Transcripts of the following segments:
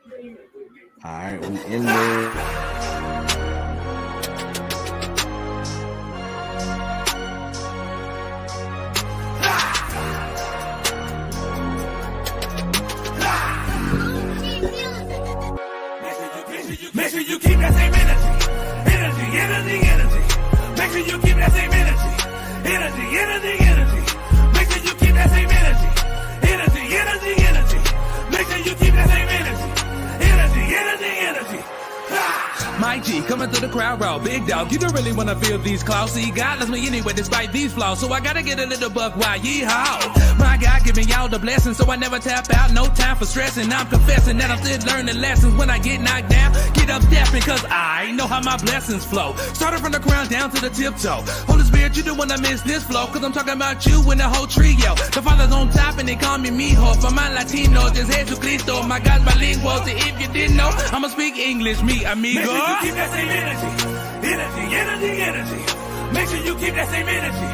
All right, we in there. Make sure you keep that same energy. Make sure you keep that same energy. Make sure you keep that same energy. Make sure you keep that same energy. Mike G coming through the crowd raw, big dog. You don't really wanna feel these claws. See, God loves me anyway, despite these flaws. So I gotta get a little buck wild, yeehaw. My God giving y'all the blessing, so I never tap out. No time for stressing. I'm confessing that I'm still learning lessons. When I get knocked down, get up stepping, cause I know how my blessings flow. Started from the ground down to the tiptoe. Holy Spirit, you don't wanna miss this flow, cause I'm talking about you and the whole trio. The Father's on top and they call me mijo. For my Latinos, it's Jesucristo. My God's bilingual, so if you didn't know, I'ma speak English, me amigo. Make sure you keep that same energy. Make sure you keep that same energy.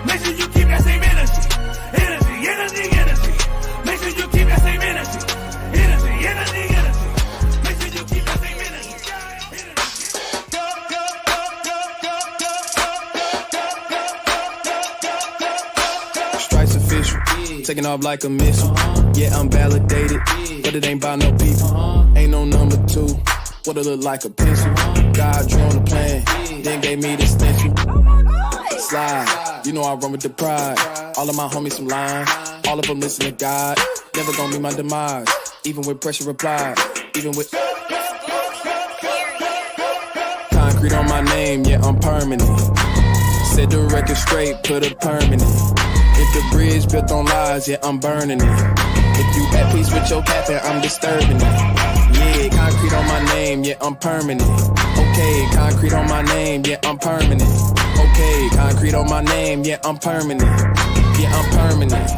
Make sure you keep that same energy. Make sure you keep that same energy. Make sure you keep that same energy. Stripes official, taking off like a missile. Yeah, I'm validated, but it ain't by no people. Ain't no number two, what it look like a pencil. God drew on the plan, then gave me the stencil. Slide, you know I run with the pride. All of my homies some lying, all of them listen to God. Never gonna be my demise, even with pressure applied, even with concrete on my name, yeah, I'm permanent. Set the record straight, put a permanent. If the bridge built on lies, yeah, I'm burning it. If you at peace with your captain, I'm disturbing it. Yeah, concrete on my name, yeah, I'm permanent. Okay, concrete on my name, yeah, I'm permanent. Okay, concrete on my name, yeah, I'm permanent. Yeah, I'm permanent.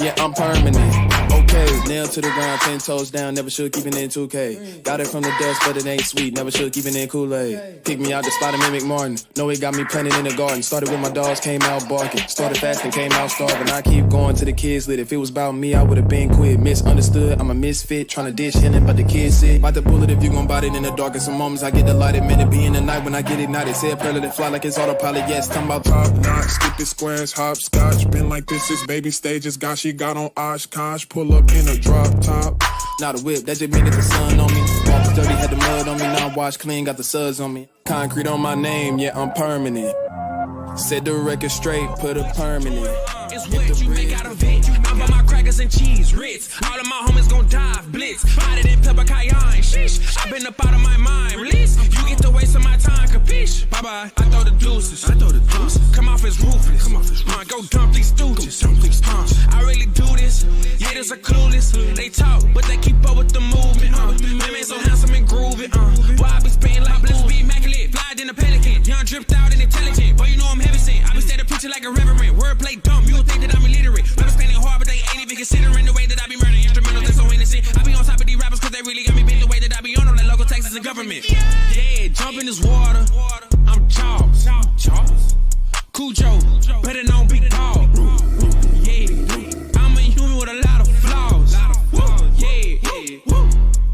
Yeah, I'm permanent. Okay, nail to the ground, 10 toes down, never should keep it in 2K. Got it from the dust, but it ain't sweet, never should keep it in Kool-Aid. Pick me out the spot of Mimic Martin. Know it got me planted in the garden. Started with my dogs, came out barking. Started fasting, came out starving. I keep going to the kids lit. If it was about me, I would've been quit. Misunderstood, I'm a misfit, tryna dish healing, but the kids sick. Bite the bullet if you gon' bite it in the dark. In some moments I get delighted, man, it be in the night when I get ignited. Say a prayer, let it fly like it's autopilot, yes. Talking about top notch, skip the squares, hopscotch. Been like this is baby stages. God, she got on Oshkosh. Pull up in a drop top. Not a whip, that just mean that the sun on me. Walk was dirty, had the mud on me. Now I wash clean, got the suds on me. Concrete on my name, yeah, I'm permanent. Set the record straight, put a permanent. It's what you make out of it. I buy my crackers and cheese, Ritz. All of my homies gon' dive, blitz. Body than pepper cayenne, sheesh. I been up out of my mind, release. You get to waste of my time, capiche? Bye bye. I throw the deuces. Come off as ruthless. Go dump these stooges. I really do this. Haters are clueless. They talk, but they keep up with the movement. My man so handsome and groovy. Boy, I be spraying like blitz, be immaculate. Fly in a pelican. Young dripped out and intelligent. Boy, you know I'm heavy set. I be steady preaching like a reverend. Wordplay dumb. You think that I'm illiterate. Understanding hard, but they ain't even considering the way that I be murdering instrumentals. That's so innocent. I be on top of these rappers cause they really got me bent the way that I be on them like local taxes and government. Yeah, jump in this water. I'm Charles. Cujo, better known big dog. Yeah, I'm a human with a lot of flaws. Yeah,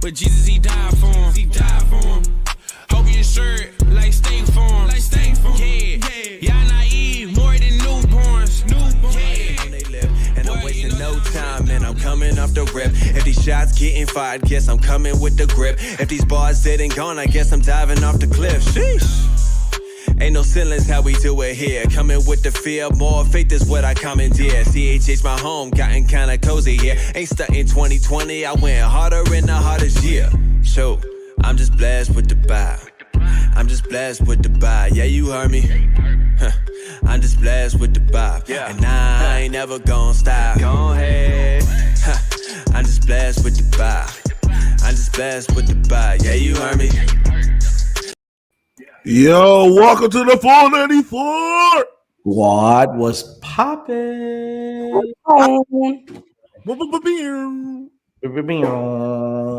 but Jesus, he died for him. Hope you insured like State Farm. Yeah, y'all naive, more than newborns. And I'm wasting no time, and I'm coming off the rip. If these shots getting fired, guess I'm coming with the grip. If these bars didn't gone, I guess I'm diving off the cliff. Sheesh. Ain't no ceilings how we do it here. Coming with the fear, more faith is what I commandeer. CHH my home, gotten kinda cozy here. Ain't stunting 2020, I went harder in the hardest year. So, I'm just blessed with the vibe. I'm just blessed with the vibe. Yeah, you heard me. I'm just blessed with the vibe. And I ain't never gonna stop. Go ahead. I'm just blessed with the vibe. I'm just blessed with the vibe. Yeah, you heard me. Yo, welcome to the 494. What was poppin'?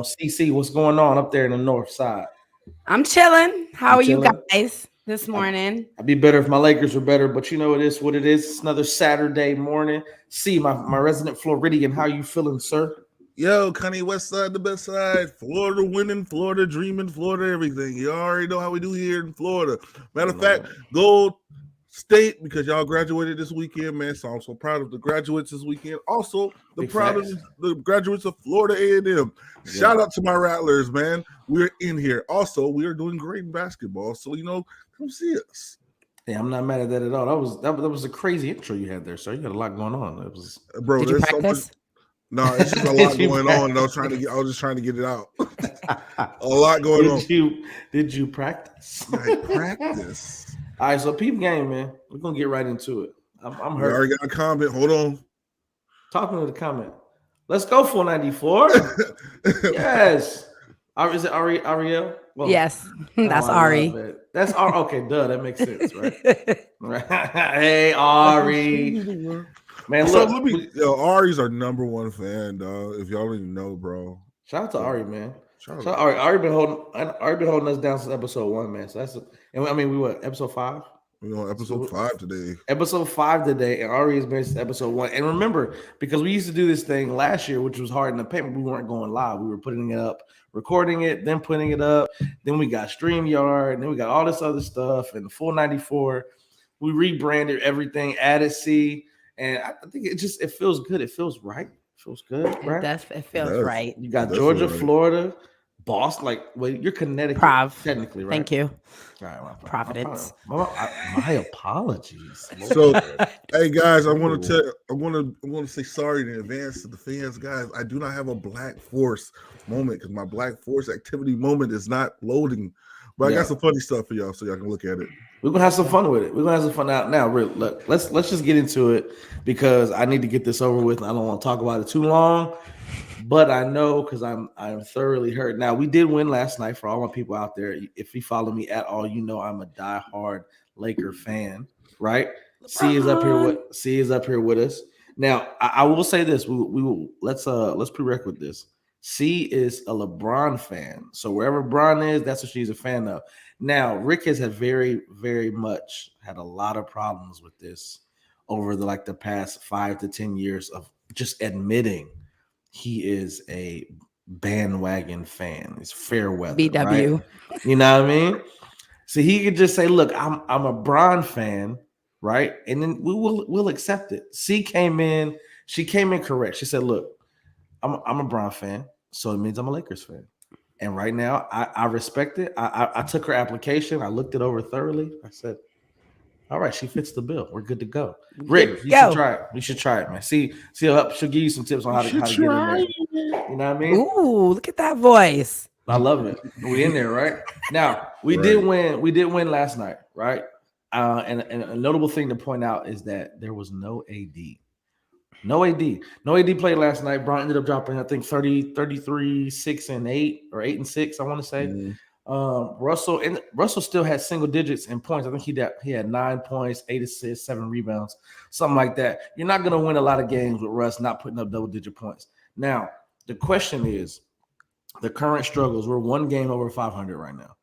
CC, what's going on up there in the north side? I'm chilling. How are you guys this morning? I'd be better if my Lakers were better, but you know it is what it is. It's another Saturday morning. See, my resident Floridian, how you feeling, sir? Yo, Connie, West Side, the best side. Florida winning, Florida dreaming, Florida everything. You already know how we do here in Florida. Matter of fact, Gold State, because y'all graduated this weekend, man. So I'm so proud of the graduates this weekend. Also, Big proud facts. of the graduates of Florida A&M. Shout out to my Rattlers, man. We're in here. Also, we are doing great in basketball. So, come see us. Yeah, I'm not mad at that at all. That was a crazy intro you had there, sir. You had a lot going on. It was Bro, Did you there's so much. practice? No, it's just a lot Did you going on. And I was just trying to get it out. A lot going on. Did you practice? I practice. All right, so peep game, man. We're gonna get right into it. I'm We hurt. already got a comment. Hold on. Talking to the comment. Let's go 494. Yes. Is it Ariel? Well, Yes, that's I Ari. love it. That's Ari. Okay, duh. That makes sense, right? Hey, Ari. Man, So look. Ari's our number one fan, dog. If y'all don't even know, bro. Shout out to Ari, man. Shout Shout out Ari. Ari been holding us down since episode 1, man. So we what, episode 5? We're on episode 5 today. Episode 5 today, and Ari has been since episode 1. And remember, because we used to do this thing last year, which was hard in the paper, we weren't going live. We were putting it up, recording it, then putting it up. Then we got StreamYard, and then we got all this other stuff. And the 494, we rebranded everything, added C, and I think it feels good. It feels right. It feels good, right? It feels right. You got That's Georgia, right. Florida, Boston. You're Connecticut, technically, right? Thank you. All right, Providence. My apologies. So, hey guys, I want to say sorry in advance to the fans, guys. I do not have a Black Force moment because my Black Force activity moment is not loading. But I got some funny stuff for y'all, so y'all can look at it. We're gonna have some fun with it. We're gonna have some fun out now. Look, let's just get into it because I need to get this over with. I don't want to talk about it too long, but I know because I'm thoroughly hurt. Now we did win last night. For all my people out there, if you follow me at all, you know I'm a diehard Laker fan. Right? C is up here with us. Now I will say this. We will let's prereq with this. C is a LeBron fan. So wherever Bron is, that's what she's a fan of. Now, Rick has had very, very much had a lot of problems with this over the past 5 to 10 years of just admitting he is a bandwagon fan. He's fair weather. BW. Right? You know what I mean? So he could just say, look, I'm a Bron fan, right? And then we'll accept it. She came in correct. She said, look, I'm a Bron fan, so it means I'm a Lakers fan. And right now, I respect it. I took her application. I looked it over thoroughly. I said, all right, she fits the bill. We're good to go. Rick, you should try it. You should try it, man. See, she'll give you some tips on how to get in there. You know what I mean? Ooh, look at that voice. I love it. We in there, right? Now, we did win. We did win last night, right? And a notable thing to point out is that there was no AD. No AD played last night. Bron ended up dropping, I think, 33, 6 and 8 or 8 and 6. I want to say. Mm-hmm. Russell still had single digits in points. I think he had 9 points, 8 assists, 7 rebounds, something like that. You're not going to win a lot of games with Russ not putting up double digit points. Now the question is the current struggles. We're 1 game over 500 right now,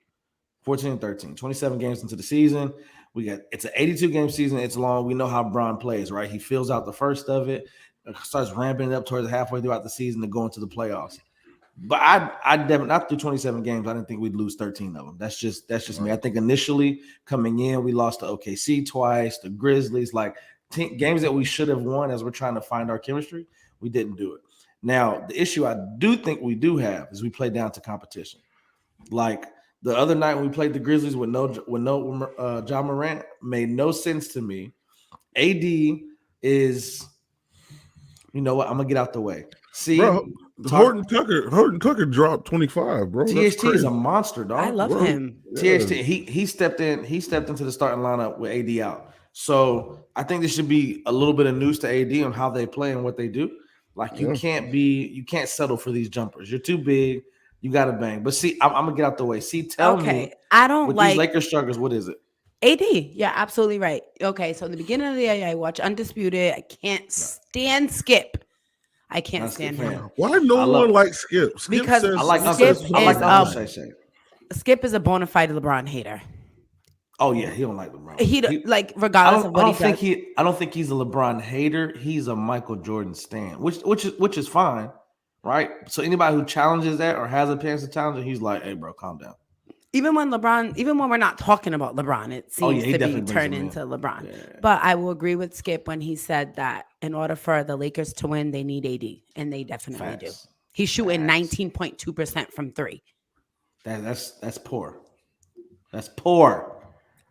14-13, 27 games into the season. It's an 82 game season. It's long. We know how Bron plays, right? He fills out the first of it, starts ramping it up towards halfway throughout the season to go into the playoffs. But I definitely not through 27 games. I didn't think we'd lose 13 of them. That's just me. I think initially coming in, we lost to OKC twice, the Grizzlies, games that we should have won as we're trying to find our chemistry. We didn't do it. Now the issue I do think we do have is we play down to competition. Like the other night when we played the Grizzlies with no Ja Morant, made no sense to me. AD is, you know what? I'm gonna get out the way. See, bro, Horton Tucker dropped 25, bro. THT is a monster, dog. I love him. THT, he stepped into the starting lineup with AD out. So I think there should be a little bit of news to AD on how they play and what they do. You can't settle for these jumpers. You're too big. You got to bang. But see, I'm gonna get out the way. See, tell me. I don't with like these Lakers struggles. What is it? AD. Yeah, absolutely right. Okay, so in the beginning of the day, I watch Undisputed. I can't stand Skip. I can't stand him. Why no one likes Skip? Because says, I like Skip is a bona fide LeBron hater. Oh yeah, he don't like LeBron. He regardless of what he does. I don't think he's a LeBron hater. He's a Michael Jordan stan, which is fine. right? So anybody who challenges that or has a chance to challenge it, he's like, "Hey, bro, calm down." Even when we're not talking about LeBron, it seems he to be definitely brings turned him in. into LeBron. Yeah. But I will agree with Skip when he said that in order for the Lakers to win, they need AD, and they definitely do. Facts. He's shooting Facts. 19.2% from three. That's poor. That's poor.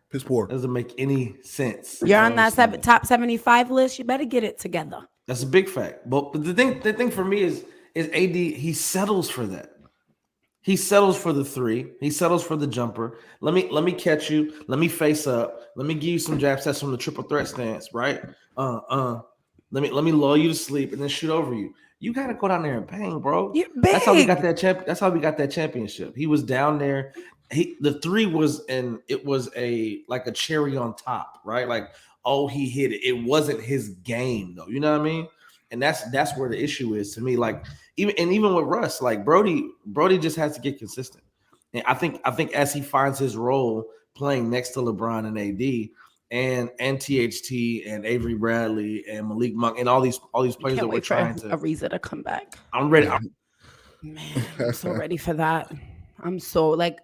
Piss poor. Doesn't make any sense. You're I on that understand. top 75 list. You better get it together. That's a big fact. But the thing for me is AD. He settles for that. He settles for the three. He settles for the jumper. Let me catch you. Let me face up. Let me give you some jab sets from the triple threat stance, right? Let me lull you to sleep and then shoot over you. You gotta go down there and bang, bro. You're That's how we big. got that That's how we got that championship. He was down there. The three was it was a cherry on top, right? Like, oh, he hit it. It wasn't his game though. You know what I mean? And that's where the issue is to me. Like even with Russ, like Brody just has to get consistent. And I think as he finds his role playing next to LeBron and AD and THT and Avery Bradley and Malik Monk and all these players Can't that we're wait for trying to. Ariza to come back. I'm ready. Man, I'm so ready for that. I'm so like,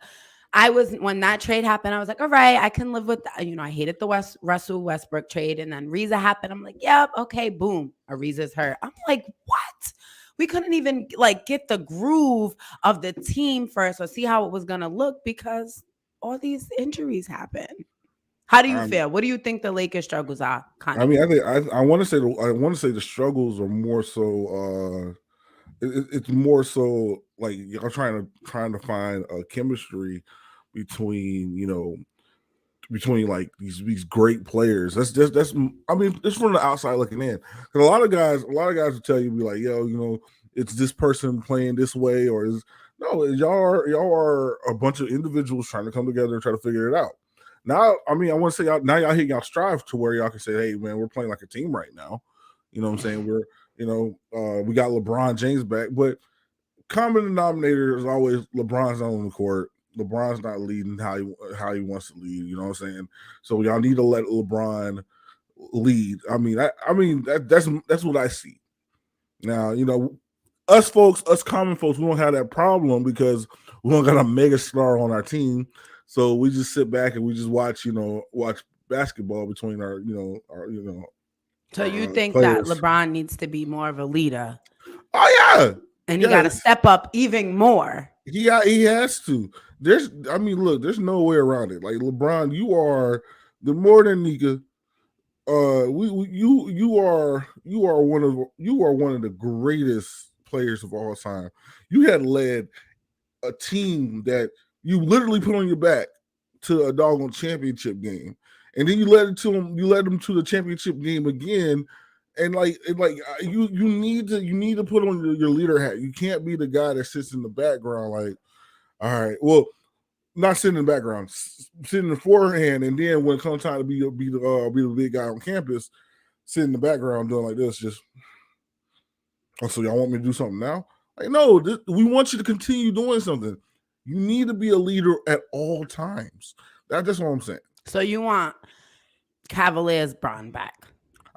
when that trade happened, I was like, all right, I can live with that. You know, I hated the Russell Westbrook trade. And then Ariza happened. I'm like, yep, okay, boom. Ariza's hurt. I'm like, what? We couldn't even get the groove of the team first or see how it was going to look because all these injuries happen. How do you feel? What do you think the Lakers struggles are? I mean, I want to say the struggles are more so it's more so like y'all trying to find a chemistry between like these great players. That's I mean, it's from the outside looking in. Because a lot of guys will tell you, be like, yo, it's this person playing this way, or y'all are a bunch of individuals trying to come together and try to figure it out. Now, I mean, I want to say y'all hitting y'all strive to where y'all can say, hey, man, we're playing like a team right now. You know what I'm saying? We're we got LeBron James back, but common denominator is always LeBron's not on the court. LeBron's not leading how he wants to lead. You know what I'm saying? So y'all need to let LeBron lead. I mean, that's what I see. Now, us common folks, we don't have that problem because we don't got a mega star on our team. So we just sit back and we just watch basketball between our. So you think players. that LeBron needs to be more of a leader? Oh yeah, and he got to step up even more. He has to. There's no way around it. Like LeBron, you are the more than Nika. You are one of the greatest players of all time. You had led a team that you literally put on your back to a doggone championship game. And then you led them to the championship game again. And you need to put on your leader hat. You can't be the guy that sits in the background like, all right, well, not sitting in the background, sitting in the forehand, and then when it comes time to be the big guy on campus, sit in the background doing like this, just so y'all want me to do something now? Like, no, we want you to continue doing something. You need to be a leader at all times. That's what I'm saying. So you want Cavaliers Bron back?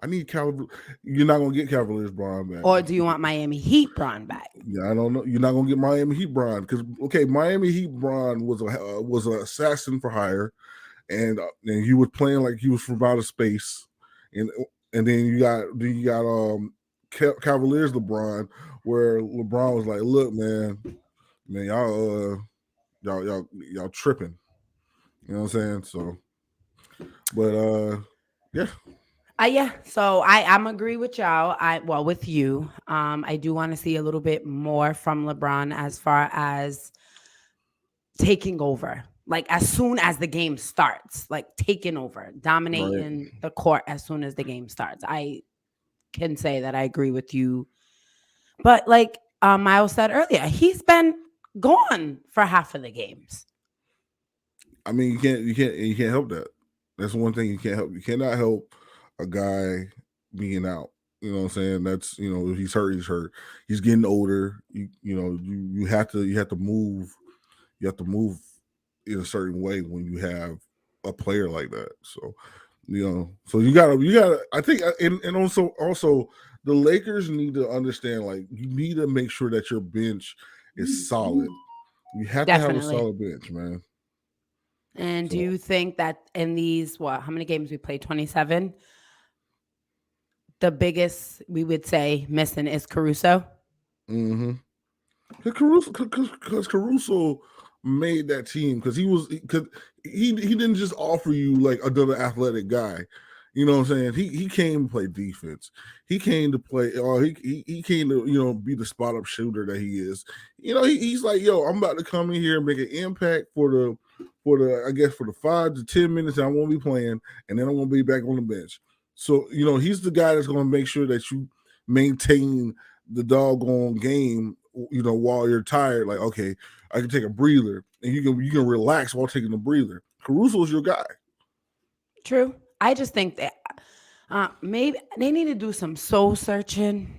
I need Cavaliers. You're not gonna get Cavaliers Bron back. Or do you want Miami Heat Bron back? Yeah, I don't know. You're not gonna get Miami Heat Bron because Miami Heat Bron was an assassin for hire, and he was playing like he was from outer space, and then you got Cavaliers LeBron, where LeBron was like, look, man, y'all tripping. You know what I'm saying? So, but yeah. Yeah. So I'm agree with y'all. With you. I do want to see a little bit more from LeBron as far as taking over. Like as soon as the game starts, like taking over, dominating the court as soon as the game starts. I can say that I agree with you. But like Miles said earlier, he's been gone for half of the games. I mean, you can't help that. That's one thing you can't help. You cannot help a guy being out. You know what I'm saying? That's if he's hurt, he's hurt. He's getting older. You have to move. You have to move in a certain way when you have a player like that. So, so you gotta. I think, and also the Lakers need to understand, like, you need to make sure that your bench is solid. You have to have a Definitely. solid bench, man. And do So- you think that in these, how many games we played? 27? The biggest, we would say, missing is Caruso. Mm-hmm. Because Caruso made that team because he didn't just offer you like another athletic guy. You know what I'm saying? He came to play defense. He came to play. He came to be the spot up shooter that he is. He's like, yo, I'm about to come in here and make an impact for the 5 to 10 minutes I won't be playing, and then I'm gonna be back on the bench. So he's the guy that's gonna make sure that you maintain the doggone game. While you're tired, like, okay, I can take a breather, and you can relax while taking a breather. Caruso's your guy. True. I just think that maybe they need to do some soul searching.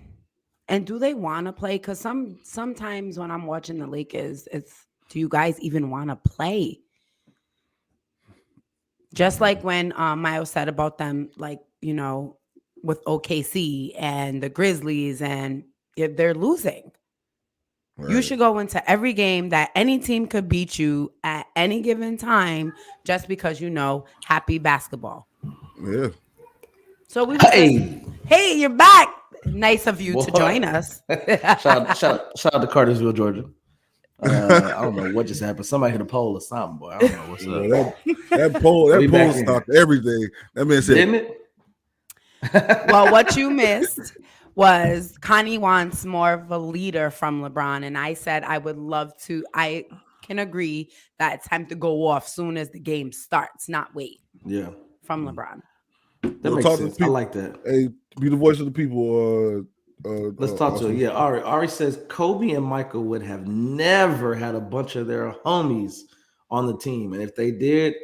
And do they want to play? Because sometimes when I'm watching the Lakers, do you guys even want to play? Just like when Miles said about them, like, with OKC and the Grizzlies, and if they're losing. Right. You should go into every game that any team could beat you at any given time just because happy basketball. Yeah. So hey, you're back. Nice of you to join us. shout out to Cartersville, Georgia. I don't know what just happened. Somebody hit a pole or something, boy. I don't know what's up. That pole stopped everything. That man said, didn't it? Well, what you missed was Connie wants more of a leader from LeBron. And I said I would love to. I can agree that it's time to go off soon as the game starts, not wait. Yeah. From LeBron. That makes sense. I like that. Hey, be the voice of the people. Let's talk to it. Yeah, Ari says Kobe and Michael would have never had a bunch of their homies on the team. And if they did,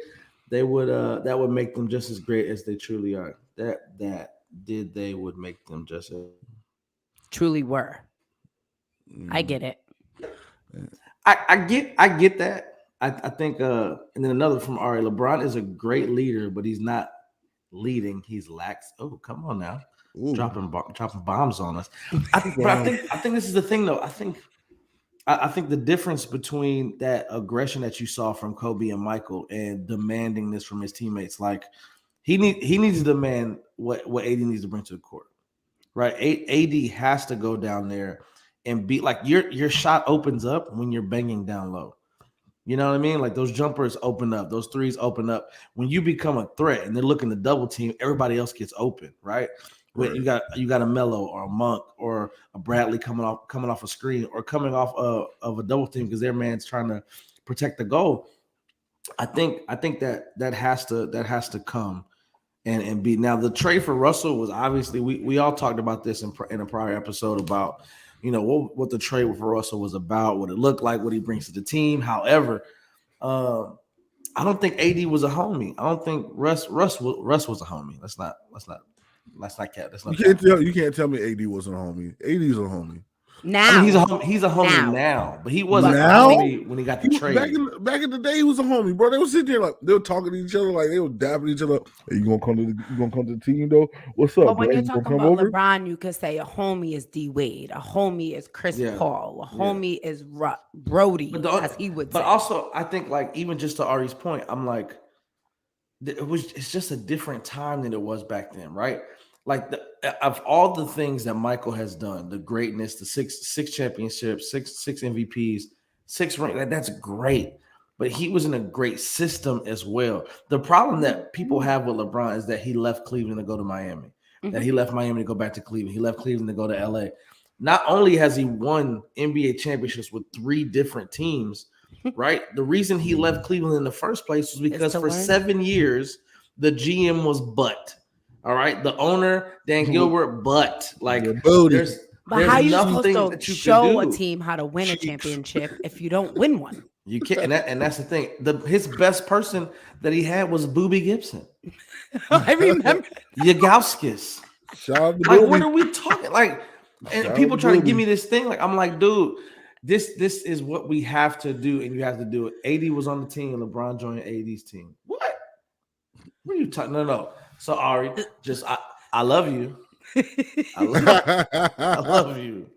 they would that would make them just as great as they truly are. They would make them just as truly were. I get it. I get that. I think and then another from Ari, LeBron is a great leader, but he's not leading, he's lax. Oh, come on now. Ooh. Dropping bombs on us. I think this is the thing though. I think the difference between that aggression that you saw from Kobe and Michael and demanding this from his teammates, like he needs to demand what AD needs to bring to the court, right? AD has to go down there and be like your shot opens up when you're banging down low. You know what I mean? Like those jumpers open up, those threes open up. When you become a threat and they're looking to double team, everybody else gets open, right? When you got a Melo or a Monk or a Bradley coming off a screen or coming off of a double team because their man's trying to protect the goal. I think that has to come and be. Now the trade for Russell was obviously we all talked about this in a prior episode about what the trade for Russell was about, what it looked like, what he brings to the team. However, I don't think AD was a homie. I don't think Russ was a homie. Let's not cap. You can't tell me AD wasn't a homie. AD's a homie. Now I mean, he's a homie now, but he wasn't a homie when he got the trade. Back in the day, he was a homie, bro. They were sitting there like they were talking to each other, like they were dapping each other. Hey, you gonna come to the team though? What's up? But when bro? you're talking about LeBron, you could say a homie is D Wade, a homie is Chris Paul, a homie is Brody, as he would say. But also, I think like even just to Ari's point, I'm like, it's just a different time than it was back then, right? Like of all the things that Michael has done, the greatness, the six championships, six MVPs, 6 rings, that's great. But he was in a great system as well. The problem that people have with LeBron is that he left Cleveland to go to Miami, that he left Miami to go back to Cleveland. He left Cleveland to go to LA. Not only has he won NBA championships with 3 different teams, right? The reason he left Cleveland in the first place was because for 7 years, the GM was butt. All right, the owner Dan Gilbert, but like there's how are you supposed to show a team how to win a championship if you don't win one? You can't, and that's the thing. His best person that he had was Boobie Gibson. I remember Yagowskis. Like, what are we talking? Like, and people trying to give me this thing. Like, I'm like, dude, this is what we have to do, and you have to do it. AD was on the team, and LeBron joined AD's team. What are you talking? No. So Ari, just I love you. I love you.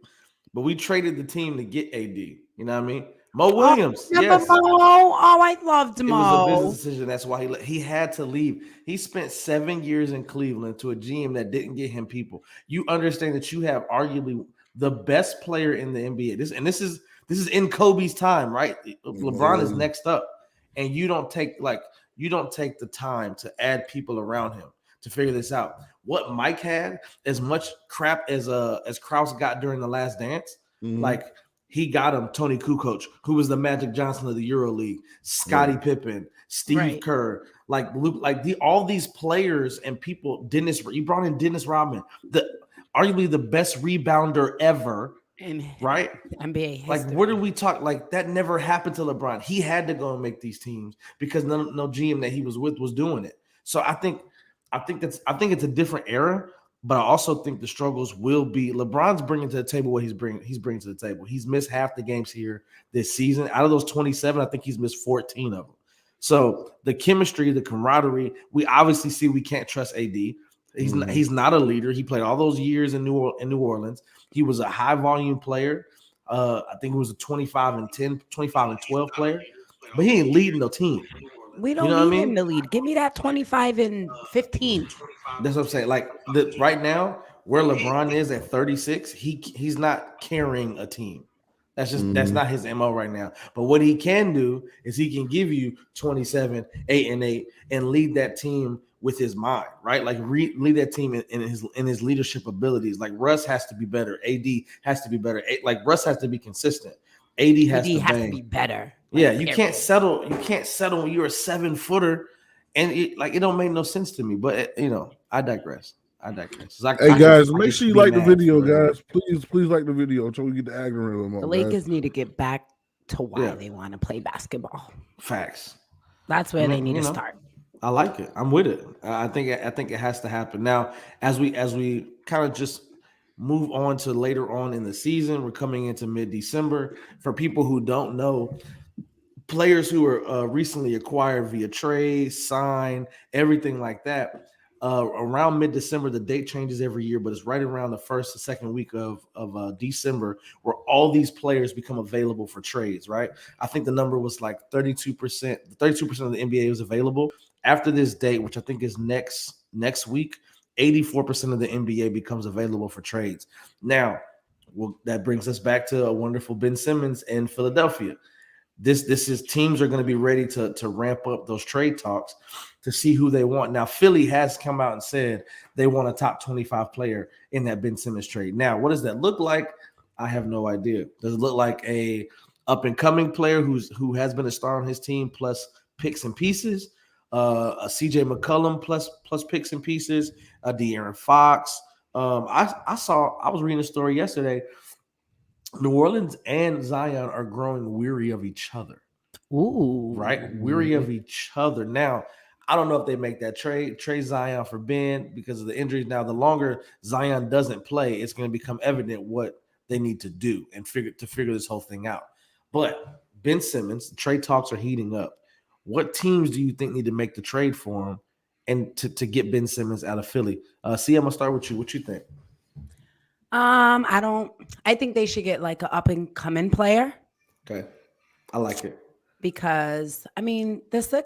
But we traded the team to get AD. You know what I mean? Mo Williams. Remember Yes. Mo? Oh, I loved It was a Mo. business decision. That's why he had to leave. He spent 7 years in Cleveland to a GM that didn't get him people. You understand that you have arguably the best player in the NBA. This is in Kobe's time, right? LeBron is next up, and you don't take the time to add people around him to figure this out. What Mike had, as much crap as Krause got during the Last Dance, like. He got him Tony Kukoc, who was the Magic Johnson of the EuroLeague, Scottie Pippen, Steve Kerr, like Luke, all these players and people. You brought in Dennis Rodman, arguably the best rebounder ever, right? NBA history. Like, where did we talk? Like, that never happened to LeBron. He had to go and make these teams because no GM that he was with was doing it. So I think it's a different era. But I also think the struggles will be LeBron's bringing to the table what he's bringing to the table. He's missed half the games here this season. Out of those 27, I think he's missed 14 of them. So the chemistry, the camaraderie, we obviously see we can't trust AD. He's not a leader. He played all those years in New Orleans. He was a high volume player. I think he was a 25 and 12 player, but he ain't leading no team. We don't need him to lead. Give me that 25 and 15. That's what I'm saying. Like, right now, where LeBron is at 36, he's not carrying a team. That's not his MO right now. But what he can do is he can give you 27, 8 and 8, and lead that team with his mind, right? Like lead that team in his leadership abilities. Like Russ has to be better. AD has to be better. Like Russ has to be consistent. AD has to be better. Yeah, you can't settle. You can't settle when you're a 7-footer, and it don't make no sense to me. But I digress. Hey guys, make sure you like the video, guys. Please like the video so we get the algorithm. The Lakers need to get back to why they want to play basketball. Facts. That's where they need to start. I like it. I'm with it. I think it has to happen now. As we kind of just move on to later on in the season, we're coming into mid-December. For people who don't know, players who were recently acquired via trade, sign, everything like that. Around mid-December, the date changes every year, but it's right around the first or second week of December where all these players become available for trades, right? I think the number was like 32%. 32% of the NBA was available. After this date, which I think is next week, 84% of the NBA becomes available for trades. Now, that brings us back to a wonderful Ben Simmons in Philadelphia. This is teams are going to be ready to ramp up those trade talks to see who they want. Now, Philly has come out and said they want a top 25 player in that Ben Simmons trade. Now, what does that look like? I have no idea. Does it look like a up-and-coming player who has been a star on his team plus picks and pieces? A CJ McCollum plus picks and pieces? A De'Aaron Fox? I was reading a story yesterday. New Orleans and Zion are growing weary of each other. Ooh. Right? Weary of each other. Now, I don't know if they make that trade Zion for Ben because of the injuries. Now, the longer Zion doesn't play, it's going to become evident what they need to do and figure this whole thing out. But Ben Simmons, the trade talks are heating up. What teams do you think need to make the trade for him and to get Ben Simmons out of Philly? See, I'm going to start with you. What you think? I think they should get like an up and coming player. Okay. I like it. Because the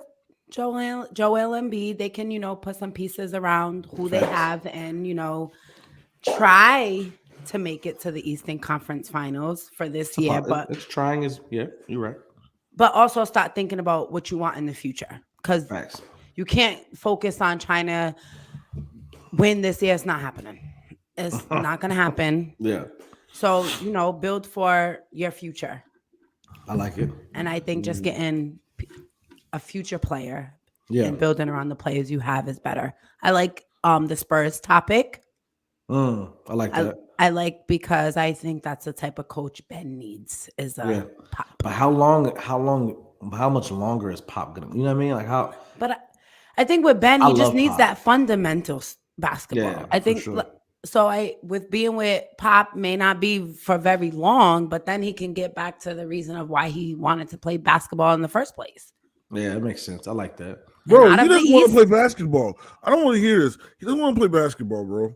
Joel Embiid, they can, put some pieces around who they have and, try to make it to the Eastern Conference Finals for this year. But it's trying you're right. But also start thinking about what you want in the future. Because you can't focus on trying to win this year. It's not happening. It's not going to happen. Yeah. So, build for your future. I like it. And I think just getting a future player and building around the players you have is better. I like the Spurs topic. I like that. I like because I think that's the type of coach Ben needs is Pop. But how much longer is Pop gonna? You know what I mean? Like how? But I think with Ben, he just needs that fundamental basketball. Yeah, I think sure. so. With being with Pop may not be for very long, but then he can get back to the reason of why he wanted to play basketball in the first place. Yeah, it makes sense. I like that. Bro, he doesn't want to play basketball. I don't want to hear this. He doesn't want to play basketball, bro.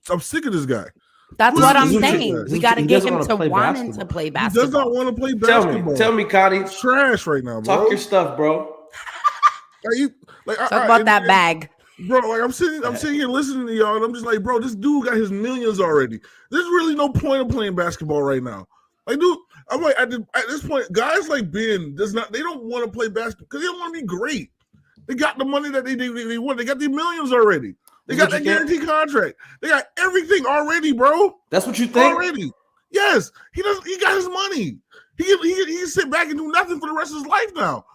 I'm sick of this guy. That's Who what is I'm this guy? saying. We He got to get doesn't him wanna to play wanting basketball. to play He does basketball. not want to play Tell basketball. me, Connie. It's trash right now, bro. Talk your stuff, bro. Talk about that bag. Bro, like I'm sitting here listening to y'all, and I'm just like, bro, this dude got his millions already. There's really no point of playing basketball right now. Like, dude, I'm like, at this point, guys like Ben they don't want to play basketball because they don't want to be great. They got the money that they want. They got the millions already. They got that guaranteed contract. They got everything already, bro. That's what you think? Already. Yes, he got his money. He can sit back and do nothing for the rest of his life now.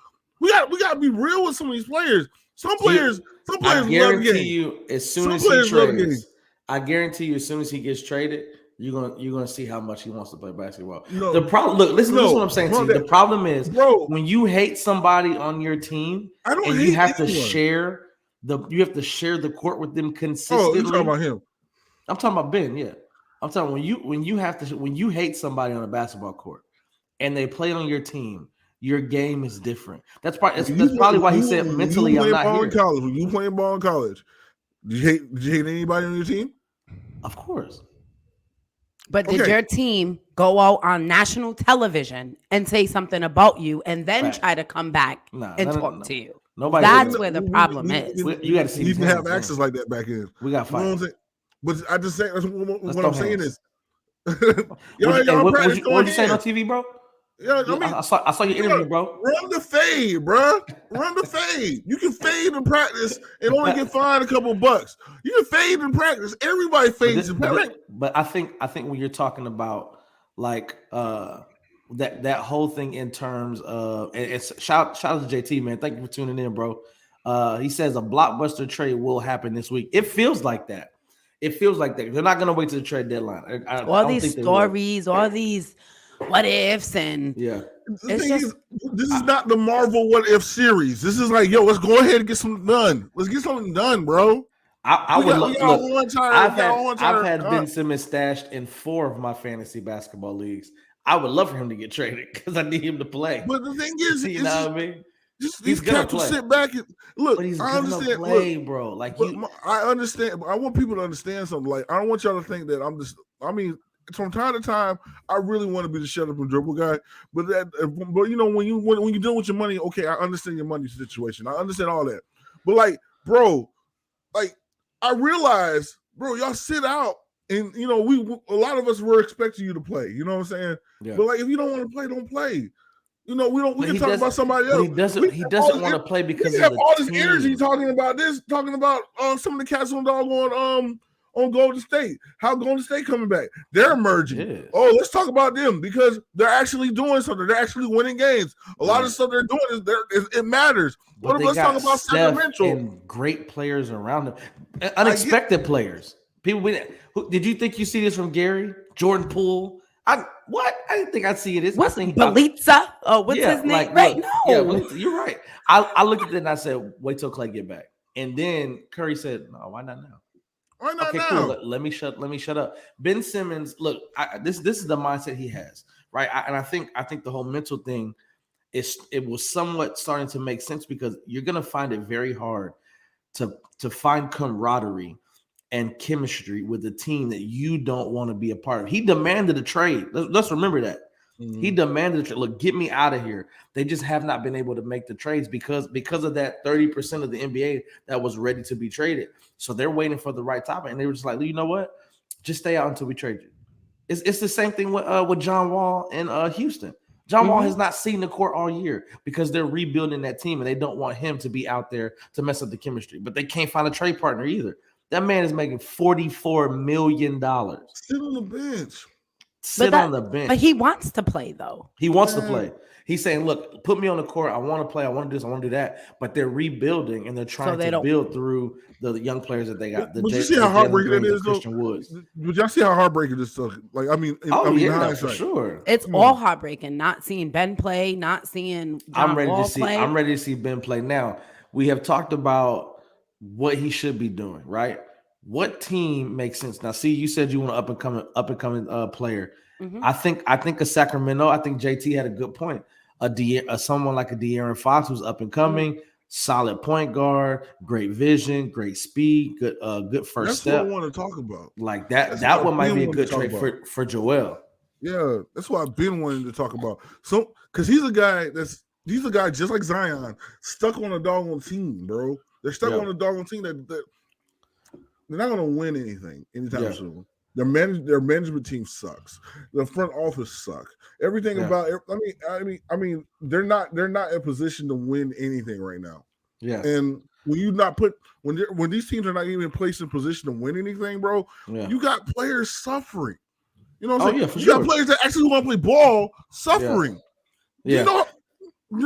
We got to be real with some of these players. Some players I love the guarantee game. you, as soon Some as he players love the game. trades, I guarantee you, as soon as he gets traded, you're gonna see how much he wants to play basketball. No. The problem, look, listen to what I'm saying to you. The problem is, Bro, when you hate somebody on your team, I don't and hate you have to anyone. share the court with them Oh, consistently. you talking about him? I'm talking about Ben. Yeah, I'm talking when you hate somebody on a basketball court and they play on your team. Your game is different. That's probably why he said mentally I'm not here. When you playing ball in college, did you hate anybody on your team? Of course. But did your team go out on national television and say something about you and then try to come back and talk to you? Nobody. That's where the problem is. You got to see. We didn't have access like that back in. We got five. You know what I'm saying? But I just say what I'm saying is, what you saying on TV, bro? Yeah, I mean, I saw your interview, bro. Run the fade, bro. Run the fade. You can fade in practice and only get fined a couple bucks. You can fade in practice. Everybody fades in practice. But I think when you're talking about like that whole thing in terms of it's shout out to JT, man. Thank you for tuning in, bro. He says a blockbuster trade will happen this week. It feels like that. It feels like that. They're not going to wait to the trade deadline. All these stories, all these what ifs, and this is not the Marvel what if series. This is like, yo, let's go ahead and get something done. Let's get something done, bro. I've had Ben Simmons stashed in 4 of my fantasy basketball leagues. I would love for him to get traded because I need him to play. But the thing is, you know what I mean? These cats will sit back and look. But he's I understand, play, bro. Like I understand. But I want people to understand something. Like I don't want y'all to think that I'm just. I mean, from time to time, I really want to be the shut up and dribble guy. But you know, when you deal with your money, okay, I understand your money situation. I understand all that. But like, bro, like I realize, bro, y'all sit out. And you know, a lot of us were expecting you to play. You know what I'm saying? Yeah. But like, if you don't want to play, don't play. You know, we can talk about somebody else. He doesn't want to play because he have all this energy talking about this, talking about some of the cats on doggone on Golden State. How Golden State coming back? They're emerging. Yes. Oh, let's talk about them because they're actually doing something. They're actually winning games. A lot of stuff they're doing it matters. Let's talk about Sacramento and great players around them, unexpected players. People, did you think you see this from Gary Jordan Poole? I didn't think I'd see it. What's Belitza? Oh, what's his name? Right? No, yeah, you're right. I looked at it and I said, "Wait till Clay get back." And then Curry said, "No, why not now?" Why not okay, now? cool. Let me shut up. Ben Simmons, look, this is the mindset he has, right? And I think the whole mental thing it was somewhat starting to make sense because you're gonna find it very hard to find camaraderie and chemistry with a team that you don't want to be a part of. He demanded a trade. Let's remember that. Mm-hmm. He demanded a trade. Look, get me out of here. They just have not been able to make the trades because of that 30% of the NBA that was ready to be traded. So they're waiting for the right topic. And they were just like, you know what? Just stay out until we trade you. It's the same thing with John Wall in Houston. John Wall has not seen the court all year because they're rebuilding that team and they don't want him to be out there to mess up the chemistry. But they can't find a trade partner either. That man is making $44 million. Sit on the bench. On the bench. But he wants to play, though. He wants to play. He's saying, look, put me on the court. I want to play. I want to do this. I want to do that. But they're rebuilding and they're trying to build through the young players that they got. But you see how heartbreaking it is, Christian Woods. But y'all see how heartbreaking this stuff. Like, I mean, for sure. It's all heartbreaking. Not seeing Ben play, not seeing John Wall play. I'm ready to see Ben play. Now, we have talked about what he should be doing, right? What team makes sense? Now, see, you said you want an up and coming player. Mm-hmm. I think a Sacramento. I think JT had a good point. Someone like a De'Aaron Fox who's up and coming. solid point guard, great vision, great speed, good first That's step. what I want to talk about. Like that. That's That what one might Ben be a wanted good to talk trade for Joel. Yeah, that's what I've been wanting to talk about. So, because he's a guy just like Zion, stuck on a doggone team, bro. They're stuck on a doggone team that they're not going to win anything anytime soon. Their management team sucks. The front office sucks. Everything about. I mean, they're not in a position to win anything right now. Yeah, and when you not put when these teams are not even placed in position to win anything, bro, you got players suffering. You know what I'm saying? For you sure. got players that actually want to play ball suffering. Yeah. You know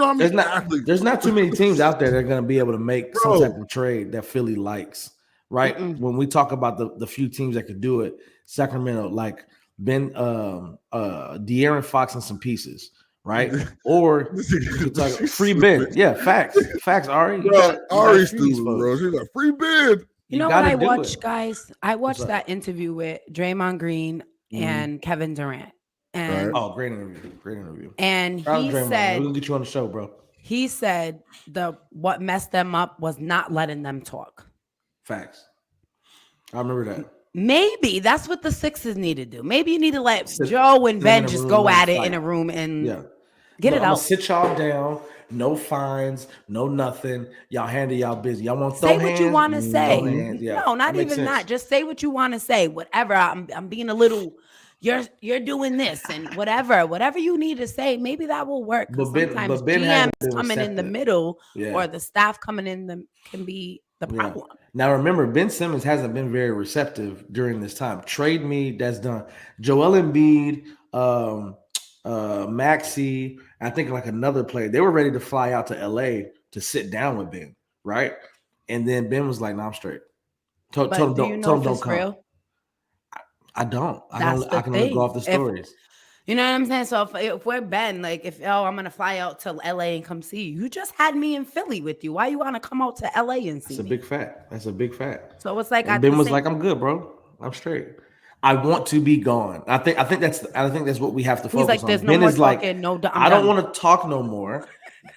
what I mean? There's not too many teams out there that are going to be able to make some type of trade that Philly likes, right? When we talk about the few teams that could do it, Sacramento, like De'Aaron Fox and some pieces, right? Or you could talk free Ben. Yeah, facts, Ari. Ari's stupid, bro. She's like free Ben. You know what I watched, guys? I watched that interview with Draymond Green and Kevin Durant. And great interview. And he said, "We'll get you on the show, bro." He said what messed them up was not letting them talk. Facts. I remember that. Maybe that's what the Sixers need to do. Maybe you need to let Joe and Ben just go at it in a room and get it out. Sit y'all down. No fines. No nothing. Y'all handle y'all business. Y'all want to throw hands? Say what you want to say. No, not even sense. that. Just say what you want to say. Whatever. I'm being a little. You're doing this and whatever you need to say. Maybe that will work. But sometimes GMs coming in the middle or the staff coming in can be the problem. Now remember, Ben Simmons hasn't been very receptive during this time. Trade me, that's done. Joel Embiid, Maxey, I think like another player. They were ready to fly out to LA to sit down with Ben, right? And then Ben was like, "No, I'm straight." Told him don't come. Real? I don't. I can only go off the stories. You know what I'm saying? So if we're Ben, like I'm gonna fly out to LA and come see you. You just had me in Philly with you. Why you want to come out to LA and see me? That's a big fact. That's a big fact. So it's like Ben was like, "I'm good, bro. I'm straight. I want to be gone." I think that's what we have to focus on. He's like, "There's no more talking. I don't want to talk no more.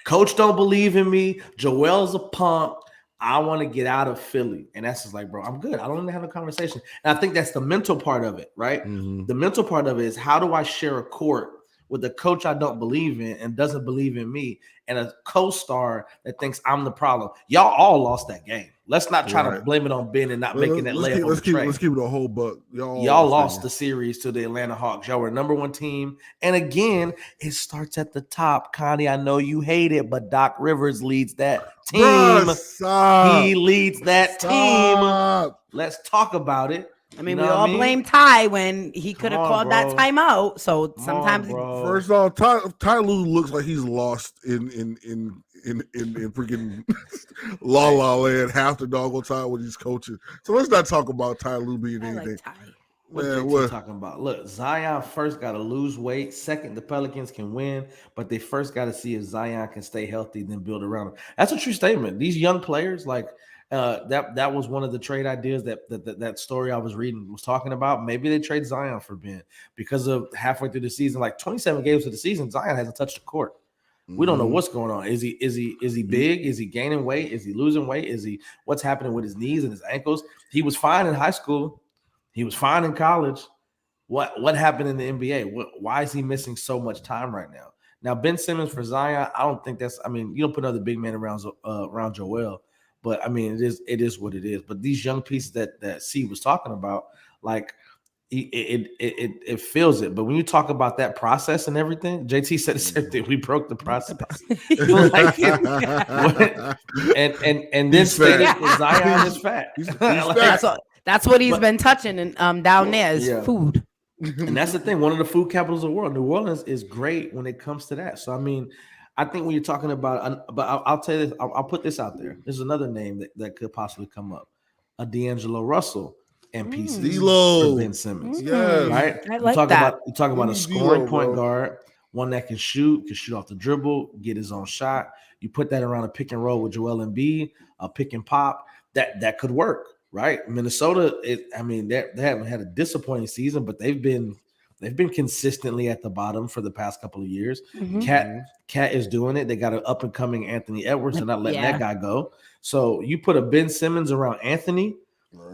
Coach don't believe in me. Joel's a punk. I want to get out of Philly." And that's just like, bro, I'm good. I don't want to have a conversation. And I think that's the mental part of it, right? The mental part of it is, how do I share a court with a coach I don't believe in and doesn't believe in me, and a co-star that thinks I'm the problem? Y'all all lost that game. Let's not try to blame it on Ben and not making that layup. Let's keep it a whole buck. Y'all lost the series to the Atlanta Hawks. Y'all were #1 team. And again, it starts at the top. Connie, I know you hate it, but Doc Rivers leads that team. Bruh, he leads that team. Let's talk about it. I mean, we all blame Ty when he could have called that timeout. So sometimes, first off, Ty Lue looks like he's lost in freaking La La Land half the doggone time when he's coaching. So let's not talk about Ty Lue being anything. Like Ty. What you talking about? Look, Zion first got to lose weight. Second, the Pelicans can win, but they first got to see if Zion can stay healthy, then build around him. That's a true statement. These young players, like that was one of the trade ideas that story I was reading was talking about. Maybe they trade Zion for Ben because of halfway through the season, like 27 games of the season, Zion hasn't touched the court. We don't know what's going on. Is he big? Is he gaining weight? Is he losing weight? What's happening with his knees and his ankles? He was fine in high school. He was fine in college. What happened in the NBA? Why is he missing so much time right now? Now, Ben Simmons for Zion, I don't think that's. I mean, you don't put another big man around Joel, but I mean, it is what it is. But these young pieces that C was talking about, like it feels it. But when you talk about that process and everything, JT said the same thing. We broke the process. and then stated that Zion is fat. That's what he's been touching and down there is food. And that's the thing. One of the food capitals of the world. New Orleans is great when it comes to that. So I mean, I think when you're talking about, but I'll tell you this. I'll put this out there. There's another name that could possibly come up: a D'Angelo Russell and pieces for Ben Simmons. Yes. Right. I like that. You talk about a scoring point guard, one that can shoot off the dribble, get his own shot. You put that around a pick and roll with Joel Embiid, a pick and pop. That could work. Right, Minnesota. They haven't had a disappointing season, but they've been They've been consistently at the bottom for the past couple of years. Mhm. Cat is doing it. They got an up and coming Anthony Edwards. They're not letting Yeah. that guy go. So you put a Ben Simmons around Anthony,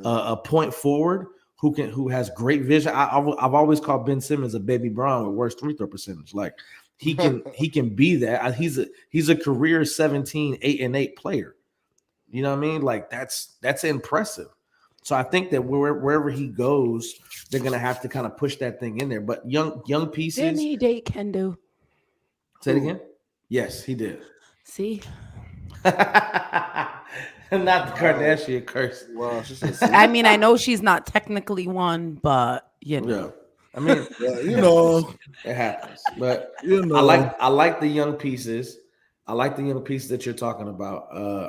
a point forward who has great vision. I've always called Ben Simmons a baby Brown with worse free throw percentage. Like he can be that. He's a career 17, 8-8 player. You know what I mean? Like that's impressive. So I think that wherever he goes, they're gonna have to kind of push that thing in there. But young pieces. Didn't he date Kendo? Say it again. Yes, he did. See, Not the Kardashian curse. Wow, she said, I mean, I know she's not technically one, but you know, Yeah, I mean, You know, it happens. But you know. I like the young pieces. I like the young pieces that you're talking about.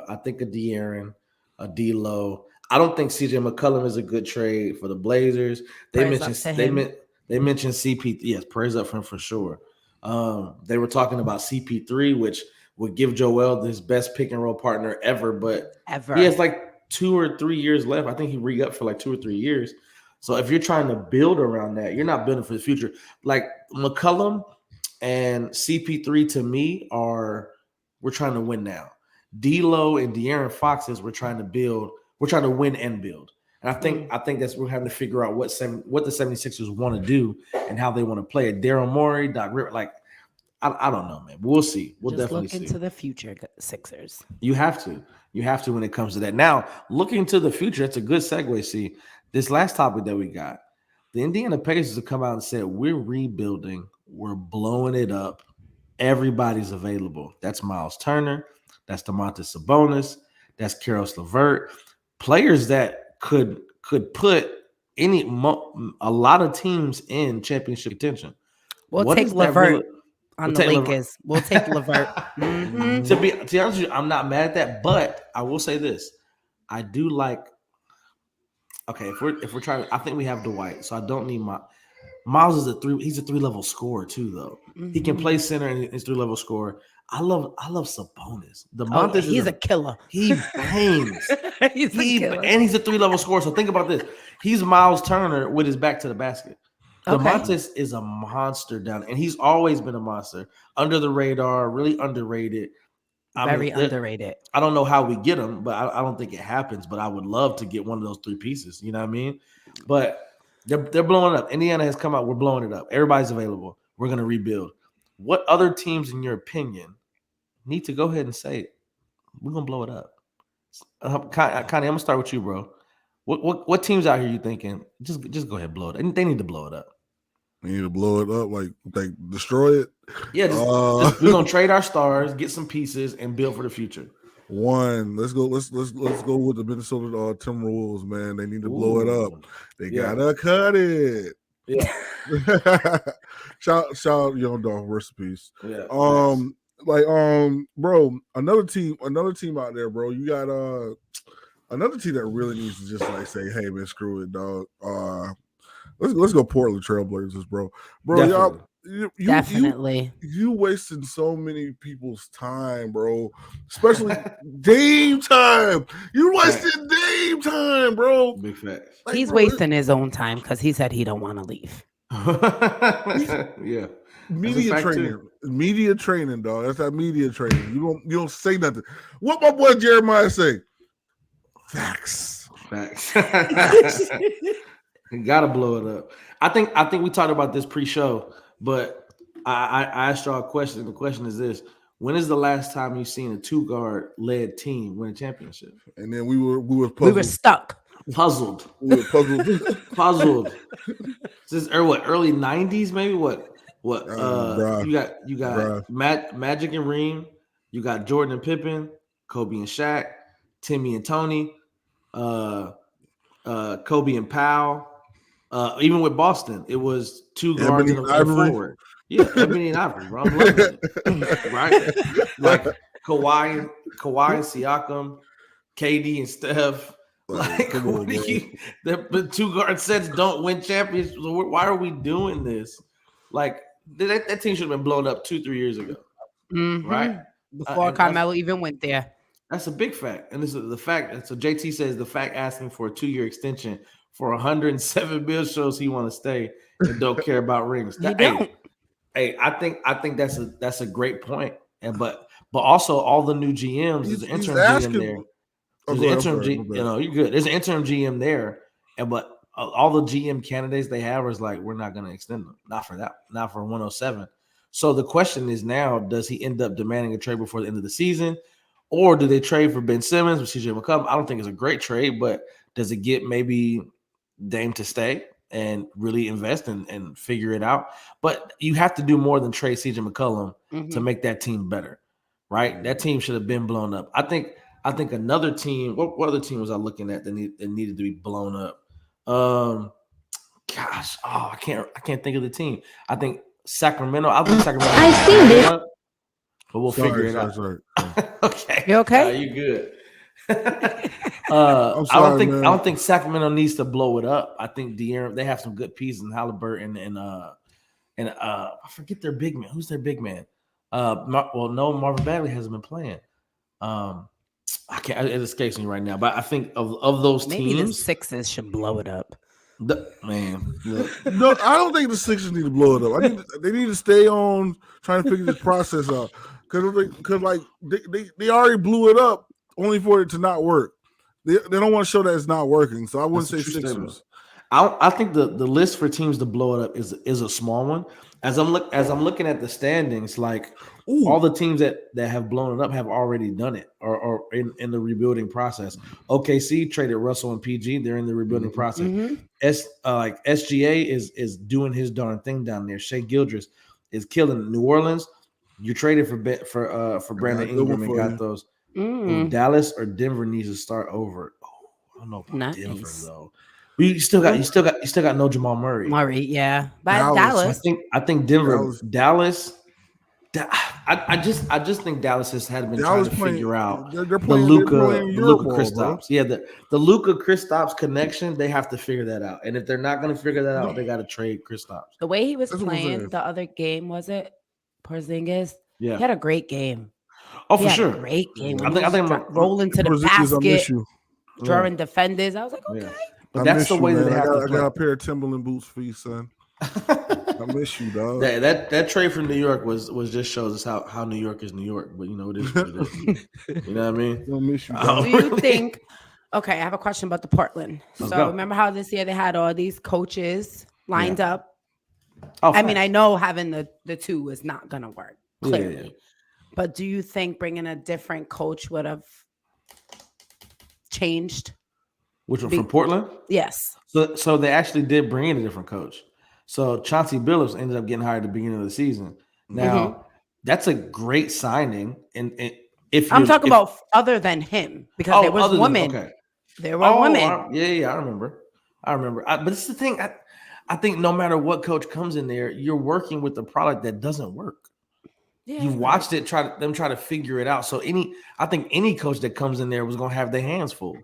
I think a De'Aaron, a D'Lo. I don't think CJ McCollum is a good trade for the Blazers. Prayers up to him. They mentioned CP. Yes, prayers up for him for sure. They were talking about CP3, which would give Joel his best pick and roll partner ever, but ever. he has like 2 or 3 years left. I think he re-upped for like 2 or 3 years. So if you're trying to build around that, you're not building for the future. Like McCollum and CP3 to me we're trying to win now. D'Lo and De'Aaron Fox is we're trying to build. We're trying to win and build. And I think that's we're having to figure out what the 76ers want to do and how they want to play it. Daryl Morey, Doc Rivers, like I don't know, man. We'll see. We'll Just definitely look see. into the future, Sixers. You have to when it comes to that. Now, looking to the future, it's a good segue. See, this last topic that we got, the Indiana Pacers have come out and said, we're rebuilding, we're blowing it up. Everybody's available. That's Miles Turner, that's DeMontis Sabonis, that's Karis LeVert. Players that could put a lot of teams in championship contention. We'll What take is that LeVert really- on We'll the take LeVert. Lakers. We'll take LeVert. Mhm. To be honest with you, I'm not mad at that, but I will say this: I do like. Okay, if we're trying, I think we have Dwight, so I don't need Miles is he's a 3-level scorer too, though. He can Mhm. play center and he's 3-level scorer. I love Sabonis. Oh, DeMontis is he's a killer. he bangs. He's a killer. And he's a 3-level scorer. So think about this: he's Miles Turner with his back to the basket. Okay. DeMontis is a monster down, and he's always been a monster, under the radar, really underrated. Very underrated. I don't know how we get him, but I don't think it happens. But I would love to get one of those 3 pieces. You know what I mean? But they're blowing it up. Indiana has come out. We're blowing it up. Everybody's available. We're going to rebuild. What other teams, in your opinion, need to go ahead and say we're going to blow it up? Connie, I'm going to start with you, bro. What teams out here you thinking? Just go ahead and blow it. They need to blow it up. We need to blow it up, like destroy it. Yeah, we're gonna trade our stars, get some pieces, and build for the future. Let's go with the Minnesota Timberwolves, man. They need to blow it up. They gotta cut it. Yeah. shout out Young Dog, rest in peace. Yeah. Bro, another team out there, bro. You got another team that really needs to just like say, hey man, screw it, dog. Let's go Portland Trailblazers, bro. Definitely. Y'all, Definitely. you wasting so many people's time, bro. Especially Dame time. You wasted Dame time, bro. Big facts. Like, He's bro, wasting his own time because he said he don't want to leave. Yeah. Media training, dog. That's that media training. You don't say nothing. What my boy Jeremiah say? Facts. You gotta blow it up. I think we talked about this pre-show, but I asked y'all a question. The question is this: when is the last time you seen a 2-guard led team win a championship? And then we were puzzled. We were stuck. Puzzled. We were puzzled. Puzzled. This is early 90s, maybe? What bruh. you got Magic and Reem, you got Jordan and Pippen, Kobe and Shaq, Timmy and Tony, Kobe and Powell. Even with Boston, it was 2 guards and a forward. Yeah, Ebony and Ivory, bro. I'm loving it. Right? Like Kawhi and Siakam, KD and Steph. Like, what do you, the 2 guard sets don't win championships. Why are we doing this? Like, that team should have been blown up 2-3 years ago. Mhm. Right? Before And Carmelo even went there. That's a big fact. And this is the fact. So JT says the fact asking for a 2-year extension for 107 bill shows he want to stay and don't care about rings. He don't. Hey, I think that's a great point. And but also all the new GMs, there's an He's interim asking- GM there. Oh, There's go an ahead, interim I'm sorry, G, my you bad. know, you're good. There's an interim GM there, and but all the GM candidates they have is like, we're not going to extend them. Not for that. Not for 107. So the question is now, does he end up demanding a trade before the end of the season? Or do they trade for Ben Simmons with CJ McCollum? I don't think it's a great trade, but does it get maybe Dame to stay and really invest and figure it out? But you have to do more than trade CJ McCollum to make that team better, right? That team should have been blown up. I think another team. What other team was I looking at that needed to be blown up? Gosh, I can't think of the team. I think Sacramento. I think Sacramento. I've seen this, but we'll figure it out. Sorry. Okay, You okay? you good? I'm sorry, man. I don't think Sacramento needs to blow it up. I think De'Aaron, they have some good pieces in Halliburton and I forget their big man. Who's their big man? Marvin Bagley hasn't been playing. I can't. It escapes me right now. But I think of those Maybe the teams, Sixers should blow it up. look, No, I don't think the Sixers need to blow it up. They need to stay on trying to figure this process out because like they already blew it up only for it to not work. They don't want to show that it's not working. So I wouldn't say That's a true Sixers. statement. I think the list for teams to blow it up is a small one. As I'm looking at the standings, like all the teams that have blown it up have already done it or in the rebuilding process. OKC traded Russell and PG. They're in the rebuilding process. SGA is doing his darn thing down there. Shea Gildress is killing it. New Orleans. You traded for Brandon Ingram and got those. Dallas or Denver needs to start over. I don't know about Denver though. You still got no Jamal Murray. Yeah, but Dallas. I think Denver, Dallas. I just think Dallas has been trying to figure out the Luka Kristaps. Yeah, the Luka Kristaps connection. They have to figure that out. And if they're not going to figure that out, they got to trade Kristaps. The way he was playing the other game, was it Porzingis? Yeah, he had a great game. Oh, for sure, great game. I think rolling to the basket, drawing defenders. I was like, okay. Yeah. But that's the way that they have to play. I got a pair of Timberland boots for you, son. I miss you, dog. That trade from New York was just shows us how New York is New York. But you know it is what it is. You know what I mean? I miss you, dog. Do you think? Okay, I have a question about the Portland. Remember how this year they had all these coaches lined up? I mean, I know having the two is not gonna work clearly. Yeah. But do you think bringing a different coach would have changed? Which one from Portland? Yes. So they actually did bring in a different coach. So Chauncey Billups ended up getting hired at the beginning of the season. Now that's a great signing. And if I'm talking about other than him, because there was women. There were women. I remember. But it's the thing. I think no matter what coach comes in there, you're working with a product that doesn't work. Yeah, you watched it try to figure it out. So I think any coach that comes in there was going to have their hands full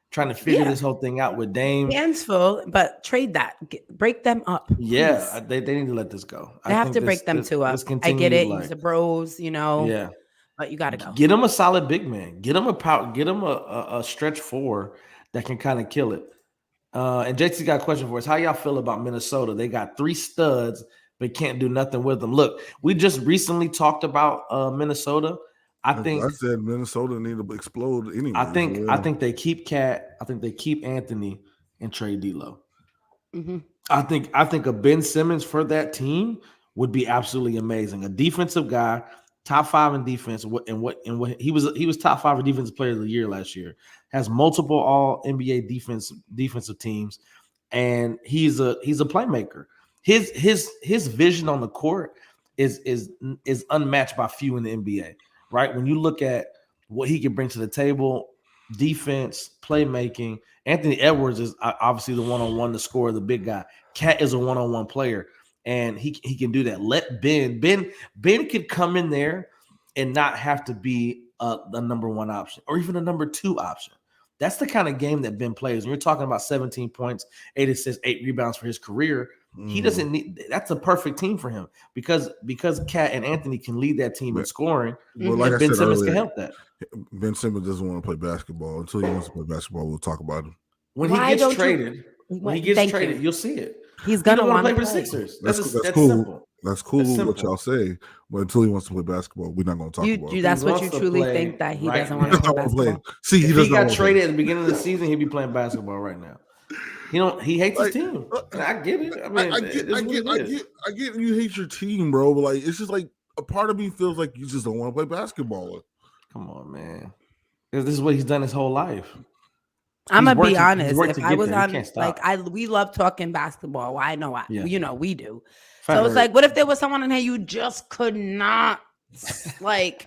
trying to figure this whole thing out with Dame. Hands full, but trade that. Break them up. Yeah, they need to let this go. They have to break them two up. I get it. Use the bros, Yeah. But you got to go. Get them a solid big man. Get them a stretch four that can kind of kill it. And JT got a question for us. How y'all feel about Minnesota? They got 3 studs, but can't do nothing with them. Look, we just recently talked about Minnesota. I said Minnesota need to explode anyway. I think they keep Cat. I think they keep Anthony and trade D'Lo. I think a Ben Simmons for that team would be absolutely amazing. A defensive guy, top 5 in defense, and what he was top 5 defensive player of the year last year. Has multiple All NBA defensive teams, and he's a playmaker. His vision on the court is unmatched by few in the NBA. Right? When you look at what he can bring to the table, defense, playmaking, Anthony Edwards is obviously the one-on-one, the scorer, the big guy. Cat is a one-on-one player, and he can do that. Let Ben could come in there and not have to be the number 1 option or even a number 2 option. That's the kind of game that Ben plays. When you're talking about 17 points, 8 assists, 8 rebounds for his career, he doesn't need. That's a perfect team for him because Cat and Anthony can lead that team in scoring. Well, like and Ben Simmons can help that. Ben Simmons doesn't want to play basketball. Until he wants to play basketball, we'll talk about him. When he gets traded, When he gets traded, you'll see it. He's gonna want want to to play for the Sixers. That's That's cool. simple. That's cool. That's What simple. y'all say, but until he wants to play basketball, we're not going to talk about it. That's He what you wants to truly play think, that he right doesn't now. want to He play doesn't wanna basketball. See, If he doesn't got wanna traded play. at the beginning of the season, he'd be playing basketball right now. He hates Like, his team. And I get it. I mean, I it is what it is. get you hate your team, bro. But like, it's just like a part of me feels like you just don't want to play basketball. Come on, man. This is what he's done his whole life. I'm He's gonna worked be to- he's honest. worked If to I get was there. He on, can't stop. we love talking basketball. Well, I know, Yeah. we do. Fat So it's Bird. like, what if there was someone in here you just could not, like,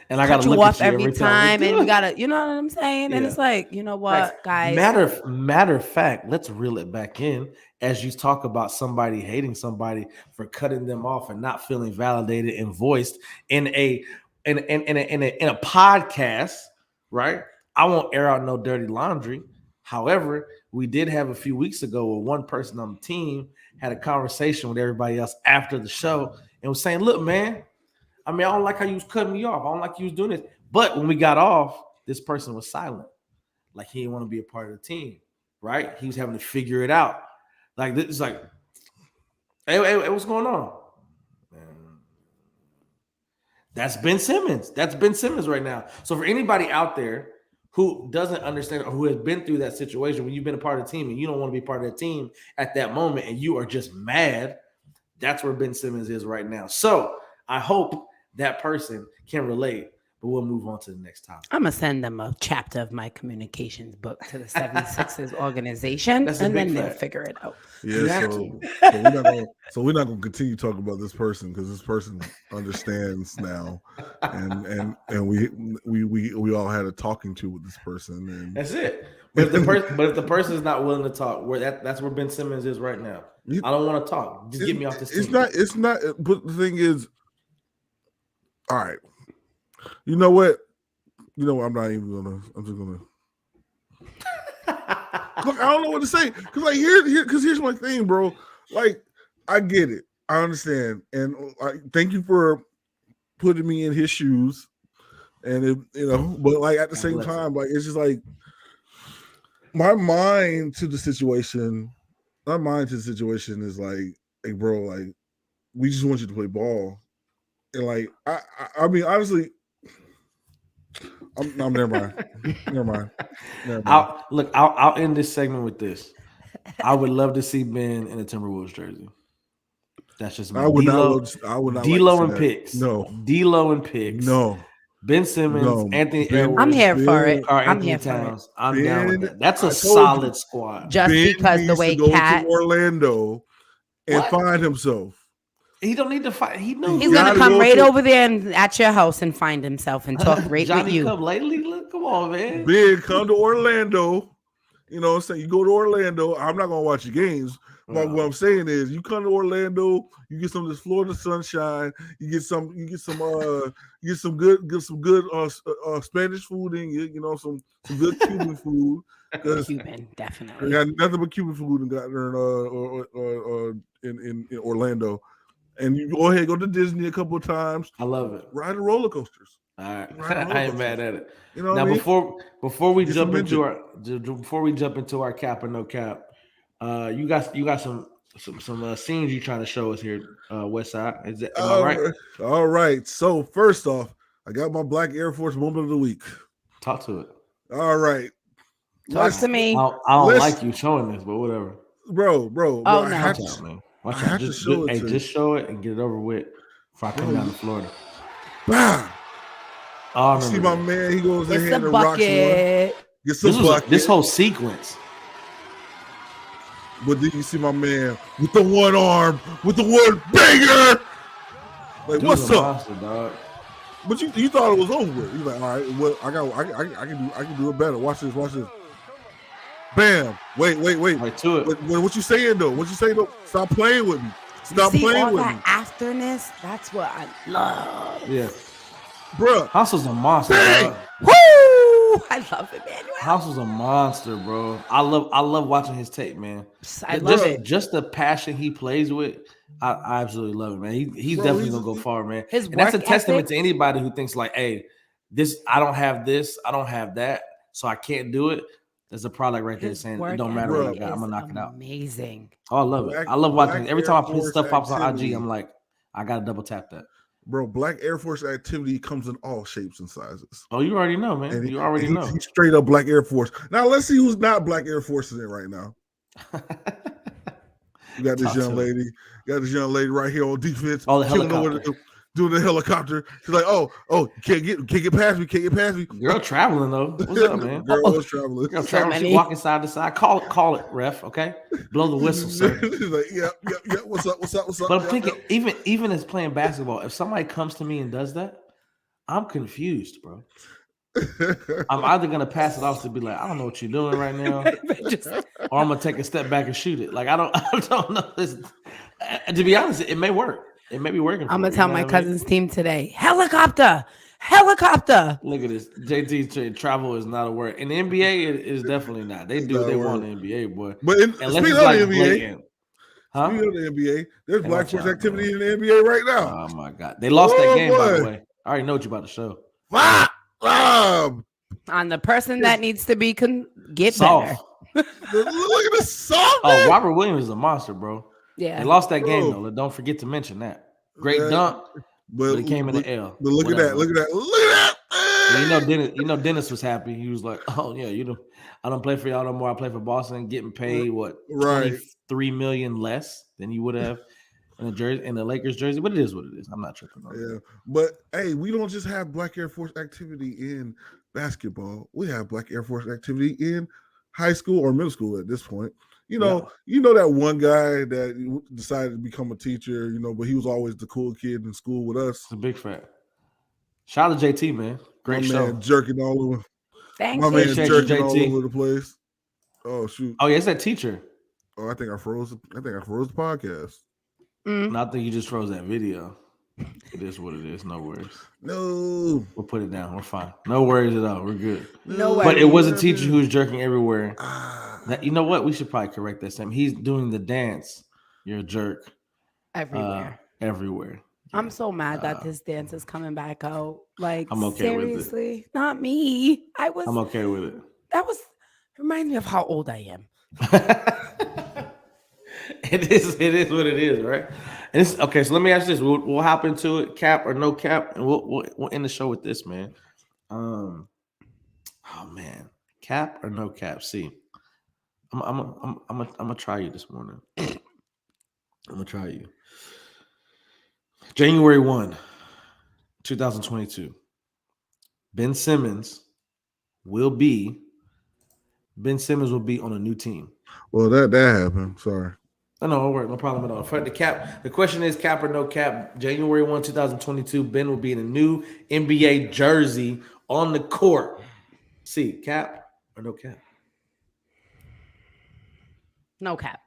and I cut got to you look off at you every we time, do and we it. gotta, you know what I'm saying? And Yeah. it's like, you know what, guys? Matter of fact, let's reel it back in as you talk about somebody hating somebody for cutting them off and not feeling validated and voiced in a podcast, right? I won't air out no dirty laundry. However, we did have a few weeks ago where one person on the team had a conversation with everybody else after the show and was saying, "Look, man, I mean, I don't like how you was cutting me off. I don't like you was doing this." But when we got off, this person was silent. Like he didn't want to be a part of the team, right? He was having to figure it out. Like this is like, hey, what's going on? That's Ben Simmons. That's Ben Simmons right now. So for anybody out there who doesn't understand or who has been through that situation when you've been a part of the team and you don't want to be part of the team at that moment and you are just mad, that's where Ben Simmons is right now. So I hope that person can relate, but we'll move on to the next topic. I'm gonna send them a chapter of my communications book to the 76ers organization, That's a and then big they'll fact. figure it out. You Yeah, have so we're not gonna continue talking about this person because this person understands now, and we all had a talking to with this person, and That's it. But if the person is not willing to talk, that's where Ben Simmons is right now. I don't want to talk. Just get me off this team. It's not. But the thing is, all right. You know what? I'm not even gonna. I'm just gonna. Look, I don't know what to say because like here's my thing, bro. Like I get it, I understand, and thank you for putting me in his shoes, and but like at the same time, like it's just like my mind to the situation. My mind to the situation is like, hey, bro, like we just want you to play ball, and like I mean, honestly. I'm never mind. I'll end this segment with this. I would love to see Ben in a Timberwolves jersey. That's just me. I would not. D'Lo and picks. No. D'Lo and picks. No. Ben Simmons, No. Anthony Ben- Edwards. I'm here for it. Or I'm Anthony here for it. Towns. I'm down with Ben, that. That's a I told solid you. squad. Just Ben because the needs way to go Cat, to Orlando and What? find himself. He don't need to fight. He knows. he's gotta gonna come go right to- over there and at your house and find himself and talk right Johnny with you. Come lately. Look, come on, man. Ben, come to Orlando. You know what I'm saying? You go to Orlando. I'm not gonna watch your games. But what I'm saying is you come to Orlando, you get some of this Florida sunshine, you get some good Spanish food in you, some good Cuban food. 'Cause Cuban, we definitely. got nothing but Cuban food and got in Orlando. And you go ahead, go to Disney a couple of times, I love it. ride the roller coasters. All right, Right on I ain't over. mad at it. You know what Now I mean? before we Get jump some into our cap or no cap, you got some scenes you trying to show us here, West Side. Is that am I right? All right. So first off, I got my Black Air Force moment of the week. Talk to it. All right. Talk to me. I don't Let's- like you showing this, but whatever. Bro. Oh, I no. have Watch to- out, man. Watch I out. have to Just, show it hey, to just show it and get it over with before I come Bro, down to Florida. Bah! Oh, I See remember my that. man, he goes in It's here the and rocks one. bucket. Get some bucket. This whole sequence. But then you see my man with the one arm, with the one banger. Like, Dude's what's a up? monster, dog. But you thought it was over with. You're like, all right, well, I can do it better. Watch this. Bam. Wait. Right to it. What you saying though? Stop playing with me. Stop See playing all with that me. afterness? That's what I love. Yeah. Bruh. House was a monster, Bang! dog. Woo! I love it, man. House was a monster, bro. I love watching his tape, man. I love just, it. Just the passion he plays with, I absolutely love it, man. He's Bro, definitely he's- gonna go far, man. His And that's a work testament ethic- to anybody who thinks like, hey, I don't have this, I don't have that, so I can't do it. There's a product right there His saying work it don't matter what I ethic got. I'm is gonna knock it out. amazing. Oh, I love it. Black- I love watching Black it. Every Air time his Force stuff pops on activity. IG, I'm like, I gotta double tap that. Bro, Black Air Force activity comes in all shapes and sizes. Oh, you already know, man. And You already know. He's straight up Black Air Force. Now let's see who's not Black Air Forces in right now. You got this Talk young to me. lady. You got this young lady right here on defense. Oh, the She don't know what to helicopter. do. Doing the helicopter. She's like, oh, can't get past me. Can't get past me. Girl traveling though. What's up, man? Girl Oh, was traveling. girl So traveling. She many. walking side to side. Call it, ref. Okay, blow the whistle, sir. She's like, yep. What's up? But I'm Yep, thinking, even as playing basketball, if somebody comes to me and does that, I'm confused, bro. yep. I'm either gonna pass it off to be like, I don't know what you're doing right now, Just- or I'm gonna take a step back and shoot it. Like I don't know. To be honest, it may work. It may be working. I'm for gonna you, tell you know my what I mean? cousin's team today. Helicopter. Look at this. JT travel is not a word. In the NBA, it is definitely not. They It's do not what they a want word. in the NBA, boy. But Unless speaking it's of like the NBA, blatant. Huh? speaking of the NBA, there's Hey, Black watch Force out, activity man. in the NBA right now. Oh my god. They lost Oh, that game, by the boy. way. I already know what you about to show. On the person that needs to be get Soft. better. Look at this song. Oh, Robert Williams is a monster, bro. Yeah. They lost that game, Bro. though. Don't forget to mention that. Great Yeah, dunk, but but it came in the L. But look at that! Look at that! Look at that! Yeah, you know, Dennis was happy. He was like, "Oh yeah, I don't play for y'all no more. I play for Boston, getting paid what Right. $23 million less than you would have in the Lakers jersey." But it is what it is. I'm not tripping on it. Yeah, but hey, we don't just have Black Air Force activity in basketball. We have Black Air Force activity in high school or middle school at this point. You know that one guy that decided to become a teacher. But he was always the cool kid in school with us. It's a big fact. Shout out to JT, man. Great My show. man jerking all over. Thank My you. man Appreciate you, jerking all JT. over the place. Oh shoot! Oh yeah, it's that teacher. Oh, I think I froze the podcast. Mm. And I think you just froze that video. It is what it is. No worries. No, We'll put it down. We're fine. No worries at all. We're good. No But worries. it was a teacher who was jerking everywhere. Ah, You know what? We should probably correct that. Sam. He's doing the dance. You're a jerk Everywhere. everywhere. I'm so mad that this dance is coming back out. Like, I'm okay with it. seriously, not me. I'm okay with it. That was reminds me of how old I am. It is what it is, right? And it's okay. So let me ask this: we'll hop into it, cap or no cap, and we'll end the show with this, man. Oh man, cap or no cap? See, I'm gonna try you this morning. I'm gonna try you. January 1, 2022. Ben Simmons will be on a new team. well that happened. Sorry. No, don't worry, no problem at all. For the cap, the question is cap or no cap. January 1, 2022, Ben will be in a new NBA jersey on the court. See, cap or no cap? No cap.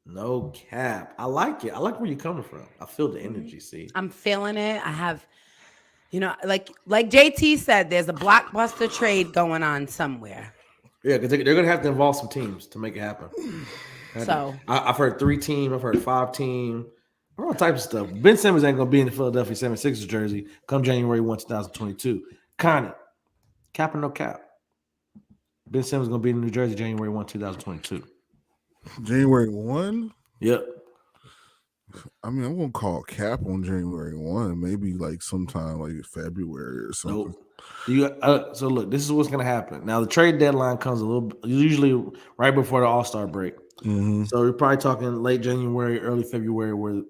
No cap. I like it. I like where you're coming from. I feel the energy. See, I'm feeling it. I have, like JT said, there's a blockbuster trade going on somewhere. yeah, because they're gonna have to involve some teams to make it happen. So I've heard 3 teams. I've heard 5 teams. All types of stuff. Ben Simmons ain't gonna be in the Philadelphia 76ers jersey come January 1, 2022. Connie, cap or no cap? Ben Simmons gonna be in New Jersey January 1, 2022. January 1. Yep. I mean, I'm gonna call cap on January 1, maybe like sometime like February or something. Nope. So look, this is what's gonna happen. Now the trade deadline comes usually right before the All-Star break. Mhm. So we're probably talking late January, early February, where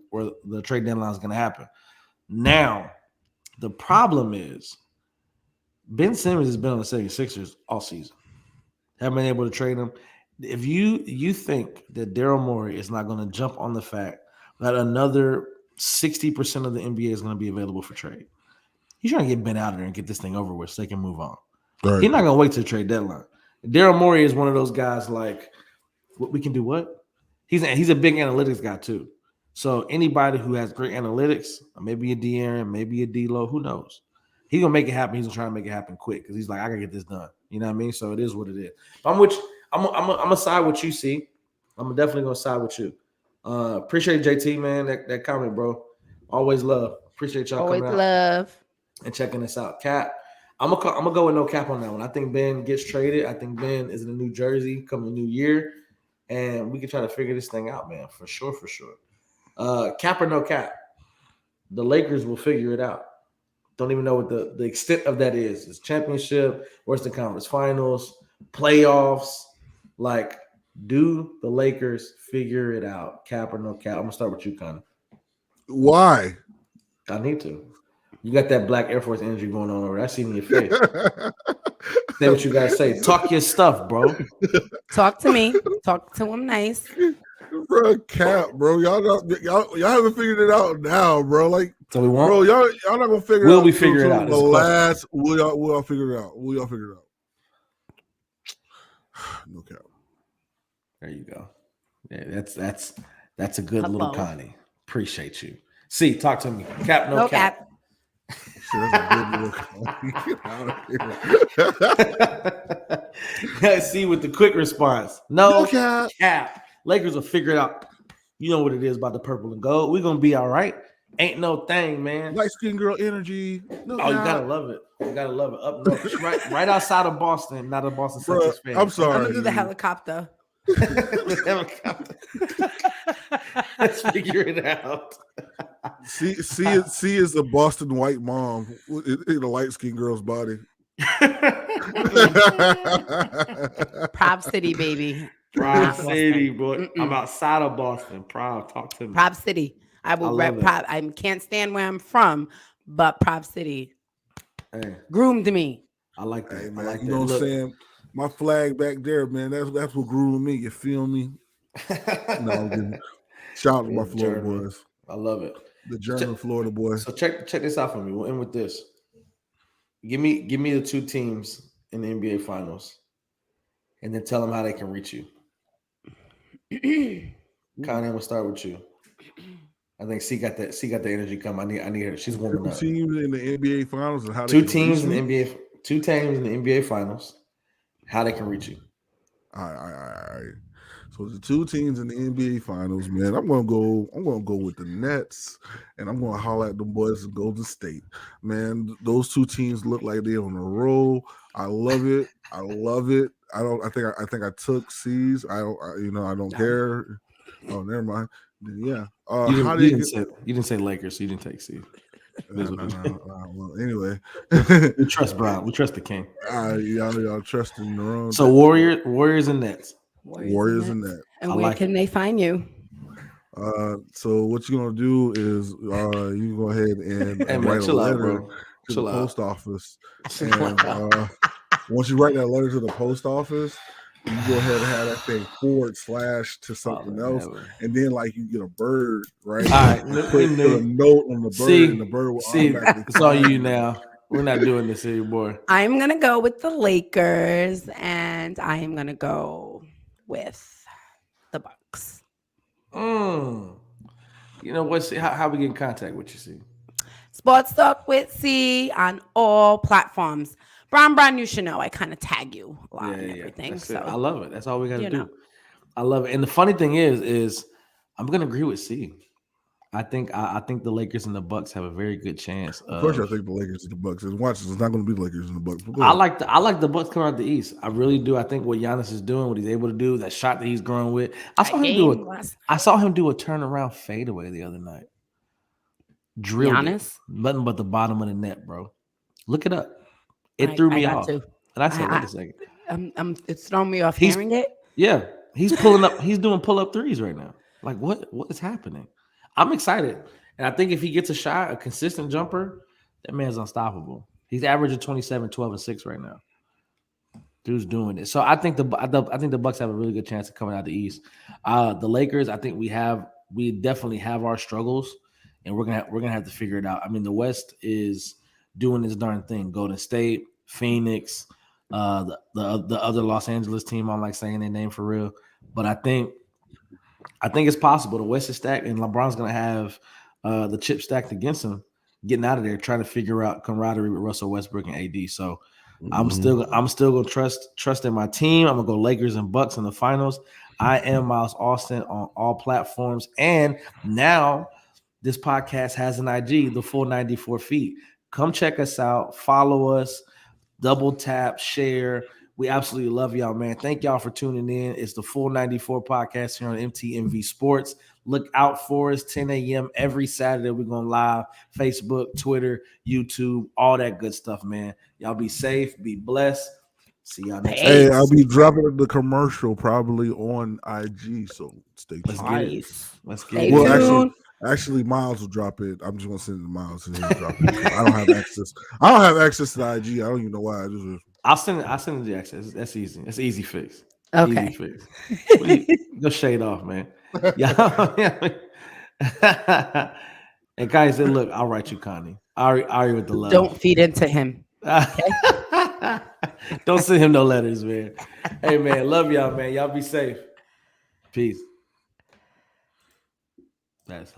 the trade deadline is gonna happen. Now, the problem is Ben Simmons has been on the 76ers all season. Haven't been able to trade him. If you think that Daryl Morey is not going to jump on the fact that another 60% of the NBA is going to be available for trade, he's trying to get Ben out of there and get this thing over with so they can move on. Right. He's not going to wait till the trade deadline. Daryl Morey is one of those guys like, we can do what? He's a big analytics guy too. So anybody who has great analytics, maybe a De'Aaron, maybe a D'Lo, who knows? He's gonna make it happen. He's gonna try to make it happen quick because he's like, I gotta get this done. You know what I mean? So it is what it is. But I'm gonna side with you, see. I'm definitely gonna side with you. Appreciate JT, man. That comment, bro. Always love. Appreciate y'all always coming out love. and checking us out. Cat, I'm gonna go with no cap on that one. I think Ben gets traded. I think Ben is in New Jersey coming New Year, and we can try to figure this thing out, man, for sure. Cap or no cap, the Lakers will figure it out. Don't even know what the extent of that is. It's championship, Western Conference Finals, playoffs. Like, do the Lakers figure it out? Cap or no cap? I'm gonna start with you, Connor. Why? I need to. You got that Black Air Force energy going on over there. I see it in your face. Say what you guys say. Talk your stuff, bro. Talk to me. Talk to him nice. Bro, cap, bro. Y'all haven't figured it out now, bro. Like, So we won't. bro, y'all not gonna figure Will it out. we figure it out? The Is the last, will y'all figure it out? Will y'all figure it out? No cap. There you go. Yeah, that's a good little Hello. Connie. Appreciate you. See, talk to me. Cap, no, No cap. cap. Shit, that's a good little Get out of here. See, with the quick response. No, No cap. cap. Lakers will figure it out. You know what it is about the purple and gold. We're gonna be all right. Ain't no thing, man. Light skin girl energy. No Oh, you cap. gotta love it. You gotta love it. Up north, right outside of Boston. Not a Boston Bro, Celtics fan. I'm sorry. I'm gonna do the helicopter. The helicopter. Let's figure it out. C is the Boston white mom in a light skinned girl's body. Prop City, baby. Proud Not City, Boston. boy. I'm outside of Boston. Proud. Talk to me. Prop City. I I will love rep it. Prop. I can't stand where I'm from, but Prop City Hey, groomed me. I like that. Hey, I man, like you that. know what I'm Look. saying? My flag back there, man. That's what grew with me. You feel me? No, I'm kidding. Shout out to my Yeah, Florida German. boys, I love it. the German Florida boys. So check this out for me. We'll end with this. Give me the two teams in the NBA Finals, and then tell them how they can reach you. Connie, we'll start with you. I think C got the energy come. I need her. She's warming Two up. teams in the NBA finals and how they Two can teams reach in me? the NBA. Two teams in the NBA Finals. How they can reach you? All right. So the two teams in the NBA finals, man. I'm gonna go with the Nets, and I'm gonna holler at the boys in Golden State. Man, those two teams look like they're on a roll. I love it. I think I took C's. I don't care. Oh, never mind. Yeah. You didn't say Lakers, so you didn't take C. Well, anyway, We trust Brown. We trust the King. y'all trust in the wrong. So Warriors and Nets. Warriors and that. And I where like can they find you? So what you're gonna do is you go ahead and Hey, man, write a chill out, letter bro. to Chill the out. post office, and once you write that letter to the post office, you go ahead and have that thing / to something else, and then like you get a bird, right? All right, You we put knew. a note on the bird, See, and the bird will See, automatically it's all find you now. We're not doing this anymore. I'm gonna go with the Lakers, and I am gonna go with the Bucks. You know what? See, how we get in contact with you? See, Sports Talk with C on all platforms. Brown, you should know. I kind of tag you a lot and everything. That's So it. I love it. That's all we got to you do. know. I love it. And the funny thing is I'm gonna agree with C. I think the Lakers and the Bucks have a very good chance. Of course, I think the Lakers and the Bucks. And watch, it's not going to be the Lakers and the Bucks. But go I ahead. like the Bucks coming out the East. I really do. I think what Giannis is doing, what he's able to do, that shot that he's growing with. I saw him do a turnaround fadeaway the other night. Drilled Giannis? it. Nothing but the bottom of the net, bro. Look it up. It threw me off. And I said, wait a second. It's throwing me off He's- hearing it. Yeah, he's pulling up. He's doing pull-up threes right now. Like, what is happening? I'm excited. And I think if he gets a shot, a consistent jumper, that man's unstoppable. He's averaging 27, 12, and 6 right now. Dude's doing it. So I think the Bucks have a really good chance of coming out the East. The Lakers, I think we definitely have our struggles, and we're gonna have to figure it out. I mean, the West is doing this darn thing. Golden State, Phoenix, the other Los Angeles team. I'm like saying their name for real, but I think it's possible. The West is stacked, and LeBron's gonna have the chip stacked against him, getting out of there, trying to figure out camaraderie with Russell Westbrook and AD. So I'm still gonna trust in my team. I'm gonna go Lakers and Bucks in the finals. I am Miles Austin on all platforms, and now this podcast has an IG, the full 94 feet. Come check us out, follow us, double tap, share. We absolutely love y'all, man. Thank y'all for tuning in. It's the Full 94 podcast here on MTMV Sports. Look out for us 10 a.m. every Saturday. We're going live Facebook, Twitter, YouTube, all that good stuff, man. Y'all be safe, be blessed. See y'all next Hey, time. I'll be dropping the commercial probably on IG, so stay tuned. Let's get it. Let's get Stay it. Well, tuned. actually, Miles will drop it. I'm just gonna send it to Miles and he'll drop it. I don't have access. I don't have access to the IG. I don't even know why. I'll send it to access. That's easy. It's an easy fix. Okay. Easy fix. Go shade off, man. Yeah. And guys said, look, I'll write you, Connie. Ari with the love. Don't feed into him. Don't send him no letters, man. Hey, man, love y'all, man. Y'all be safe. Peace. That's